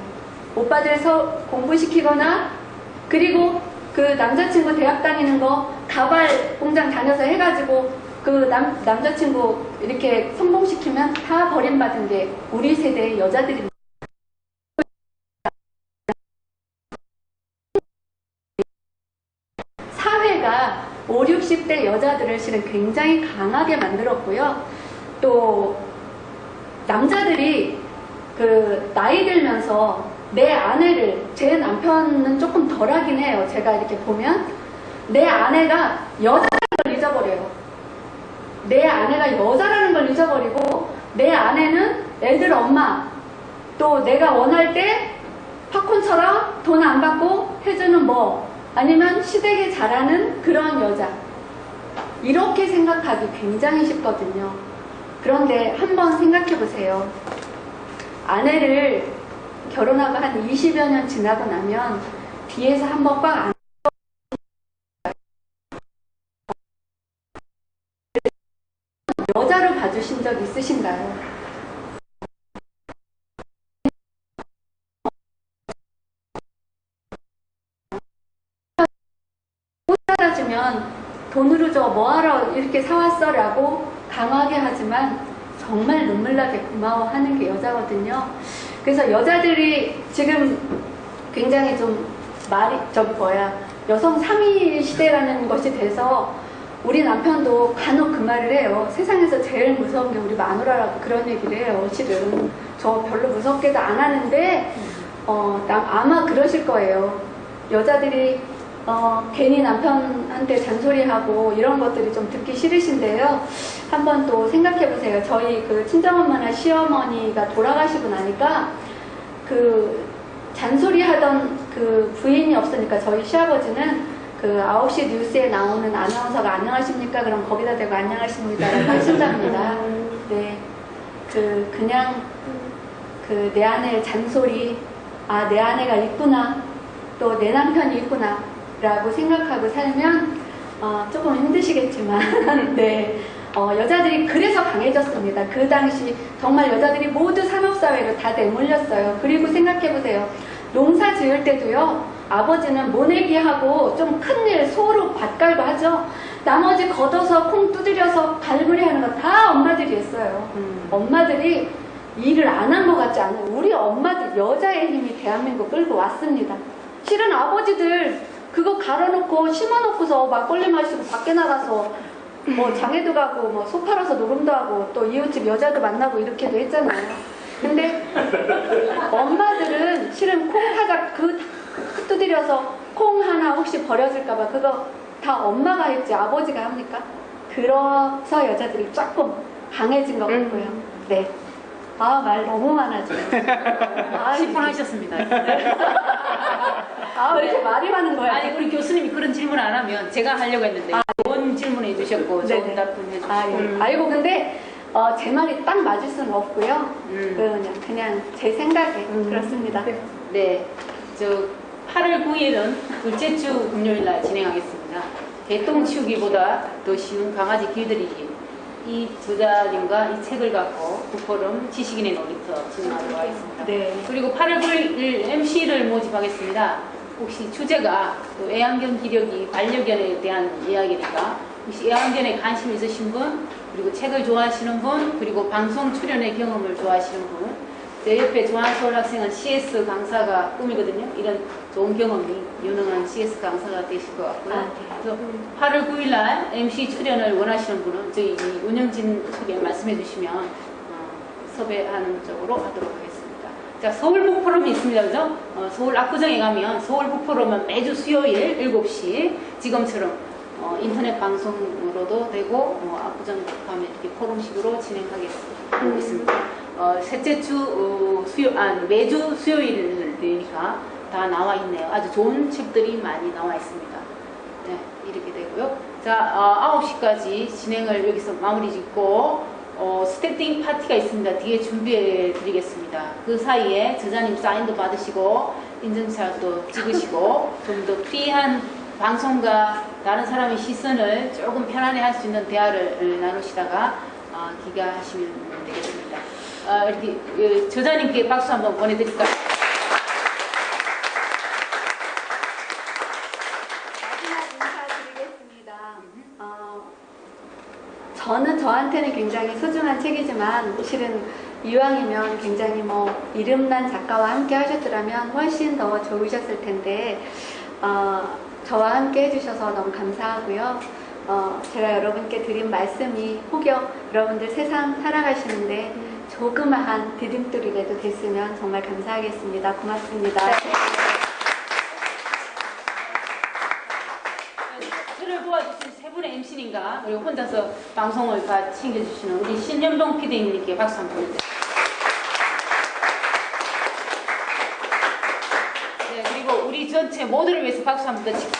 오빠들 공부시키거나 그리고 그 남자친구 대학 다니는 거 가발 공장 다녀서 해가지고 그 남자친구 이렇게 성공시키면 다 버림받은 게 우리 세대의 여자들입니다. 사회가 5, 60대 여자들을 실은 굉장히 강하게 만들었고요. 또 남자들이 그 나이 들면서 내 아내를 제 남편은 조금 덜하긴 해요. 제가 이렇게 보면 내 아내가 여자라는 걸 잊어버려요. 내 아내가 여자라는 걸 잊어버리고 내 아내는 애들 엄마 또 내가 원할 때 팝콘처럼 돈 안 받고 해주는 뭐 아니면 시댁에 잘하는 그런 여자 이렇게 생각하기 굉장히 쉽거든요. 그런데 한번 생각해 보세요. 아내를 결혼하고 한 20여 년 지나고 나면 뒤에서 한번 꽉 안 여자로 봐주신 적 있으신가요? 보면 돈으로 저 뭐하러 이렇게 사왔어? 라고 강하게 하지만 정말 눈물나게 고마워하는 게 여자거든요. 그래서 여자들이 지금 굉장히 좀 여성 3위 시대라는 것이 돼서 우리 남편도 간혹 그 말을 해요. 세상에서 제일 무서운 게 우리 마누라라고 그런 얘기를 해요. 실은 저 별로 무섭게도 안 하는데 아마 그러실 거예요. 여자들이 괜히 남편한테 잔소리하고 이런 것들이 좀 듣기 싫으신데요. 한번 또 생각해 보세요. 저희 그 친정엄마나 시어머니가 돌아가시고 나니까 그 잔소리하던 그 부인이 없으니까 저희 시아버지는 그 9시 뉴스에 나오는 아나운서가 안녕하십니까? 그럼 거기다 대고 안녕하십니다라고 하신답니다. 네. 그냥 내 아내의 잔소리, 아, 내 아내가 있구나. 또 내 남편이 있구나. 라고 생각하고 살면, 조금 힘드시겠지만, 네. 여자들이 그래서 강해졌습니다. 그 당시 정말 여자들이 모두 산업사회로 다 내몰렸어요. 그리고 생각해보세요. 농사 지을 때도요, 아버지는 모내기하고 좀 큰일 소로 밭갈고 하죠. 나머지 걷어서 콩 두드려서 갈무리 하는 거 다 엄마들이 했어요. 엄마들이 일을 안 한 것 같지 않아요. 우리 엄마들, 여자의 힘이 대한민국 끌고 왔습니다. 실은 아버지들 그거 갈아놓고 심어놓고서 막걸리 마시고 밖에 나가서 뭐 장에도 가고 뭐 소 팔아서 노름도 하고 또 이웃집 여자도 만나고 이렇게도 했잖아요. 근데 엄마들은 실은 콩 타작 두드려서 콩 하나 혹시 버려질까봐 그거 다 엄마가 했지 아버지가 합니까? 그래서 여자들이 조금 강해진 것 같고요. 네. 아, 말 너무 많아져. 10분 하셨습니다. 아, 왜 이렇게 말이 많은 거야? 아니, 우리 교수님이 그런 질문 안 하면 제가 하려고 했는데 좋은 질문해 주셨고 좋은 답변 해주시고. 아이고, 근데 제 말이 딱 맞을 수는 없고요. 그냥 제 생각에 그렇습니다. 네. 8월 9일은 둘째 주 금요일 날 진행하겠습니다. 개똥 치우기보다 더 쉬운 강아지 길들이기. 이 저자님과 이 책을 갖고 북포럼 지식인의 놀이터 진행하도록 하겠습니다. 네. 그리고 8월 9일 MC를 모집하겠습니다. 혹시 주제가 또 애완견 기력이 반려견에 대한 이야기니까 혹시 애완견에 관심 있으신 분, 그리고 책을 좋아하시는 분, 그리고 방송 출연의 경험을 좋아하시는 분, 제 옆에 조한솔 학생은 CS 강사가 꿈이거든요. 이런 좋은 경험이 유능한 CS 강사가 되실 것 같고요. 그래서 8월 9일 날 MC 출연을 원하시는 분은 저희 운영진 측에 말씀해 주시면 섭외하는 쪽으로 하도록 하겠습니다. 자, 서울 북포럼이 있습니다. 그죠? 서울 압구정에 가면 서울 북포럼은 매주 수요일 7시 지금처럼 인터넷 방송으로도 되고 압구정 가면 이렇게 포럼식으로 진행하고 있습니다. 셋째 주 매주 수요일 되니까 다 나와 있네요. 아주 좋은 책들이 많이 나와 있습니다. 네, 이렇게 되고요. 자, 9시까지 진행을 여기서 마무리 짓고 스태팅 파티가 있습니다. 뒤에 준비해 드리겠습니다. 그 사이에 저자님 사인도 받으시고 인증샷도 찍으시고 좀 더 프리한 방송과 다른 사람의 시선을 조금 편안히 할 수 있는 대화를 나누시다가 귀가하시면 되겠습니다. 이렇게 저자님께 박수 한번 보내드릴까요? 마지막 인사드리겠습니다. 저는 저한테는 굉장히 소중한 책이지만 실은 이왕이면 굉장히 이름난 작가와 함께 하셨더라면 훨씬 더 좋으셨을 텐데 저와 함께 해주셔서 너무 감사하고요. 제가 여러분께 드린 말씀이 혹여 여러분들 세상 살아가시는데 조그마한 디딤돌이라도 됐으면 정말 감사하겠습니다. 고맙습니다. 저를 도와주신 세 분의 MC님과 그리고 혼자서 방송을 다 챙겨주시는 우리 신연동 PD님께 박수 한번 보내드립니다. 네, 그리고 우리 전체 모두를 위해서 박수 한번 더 치고.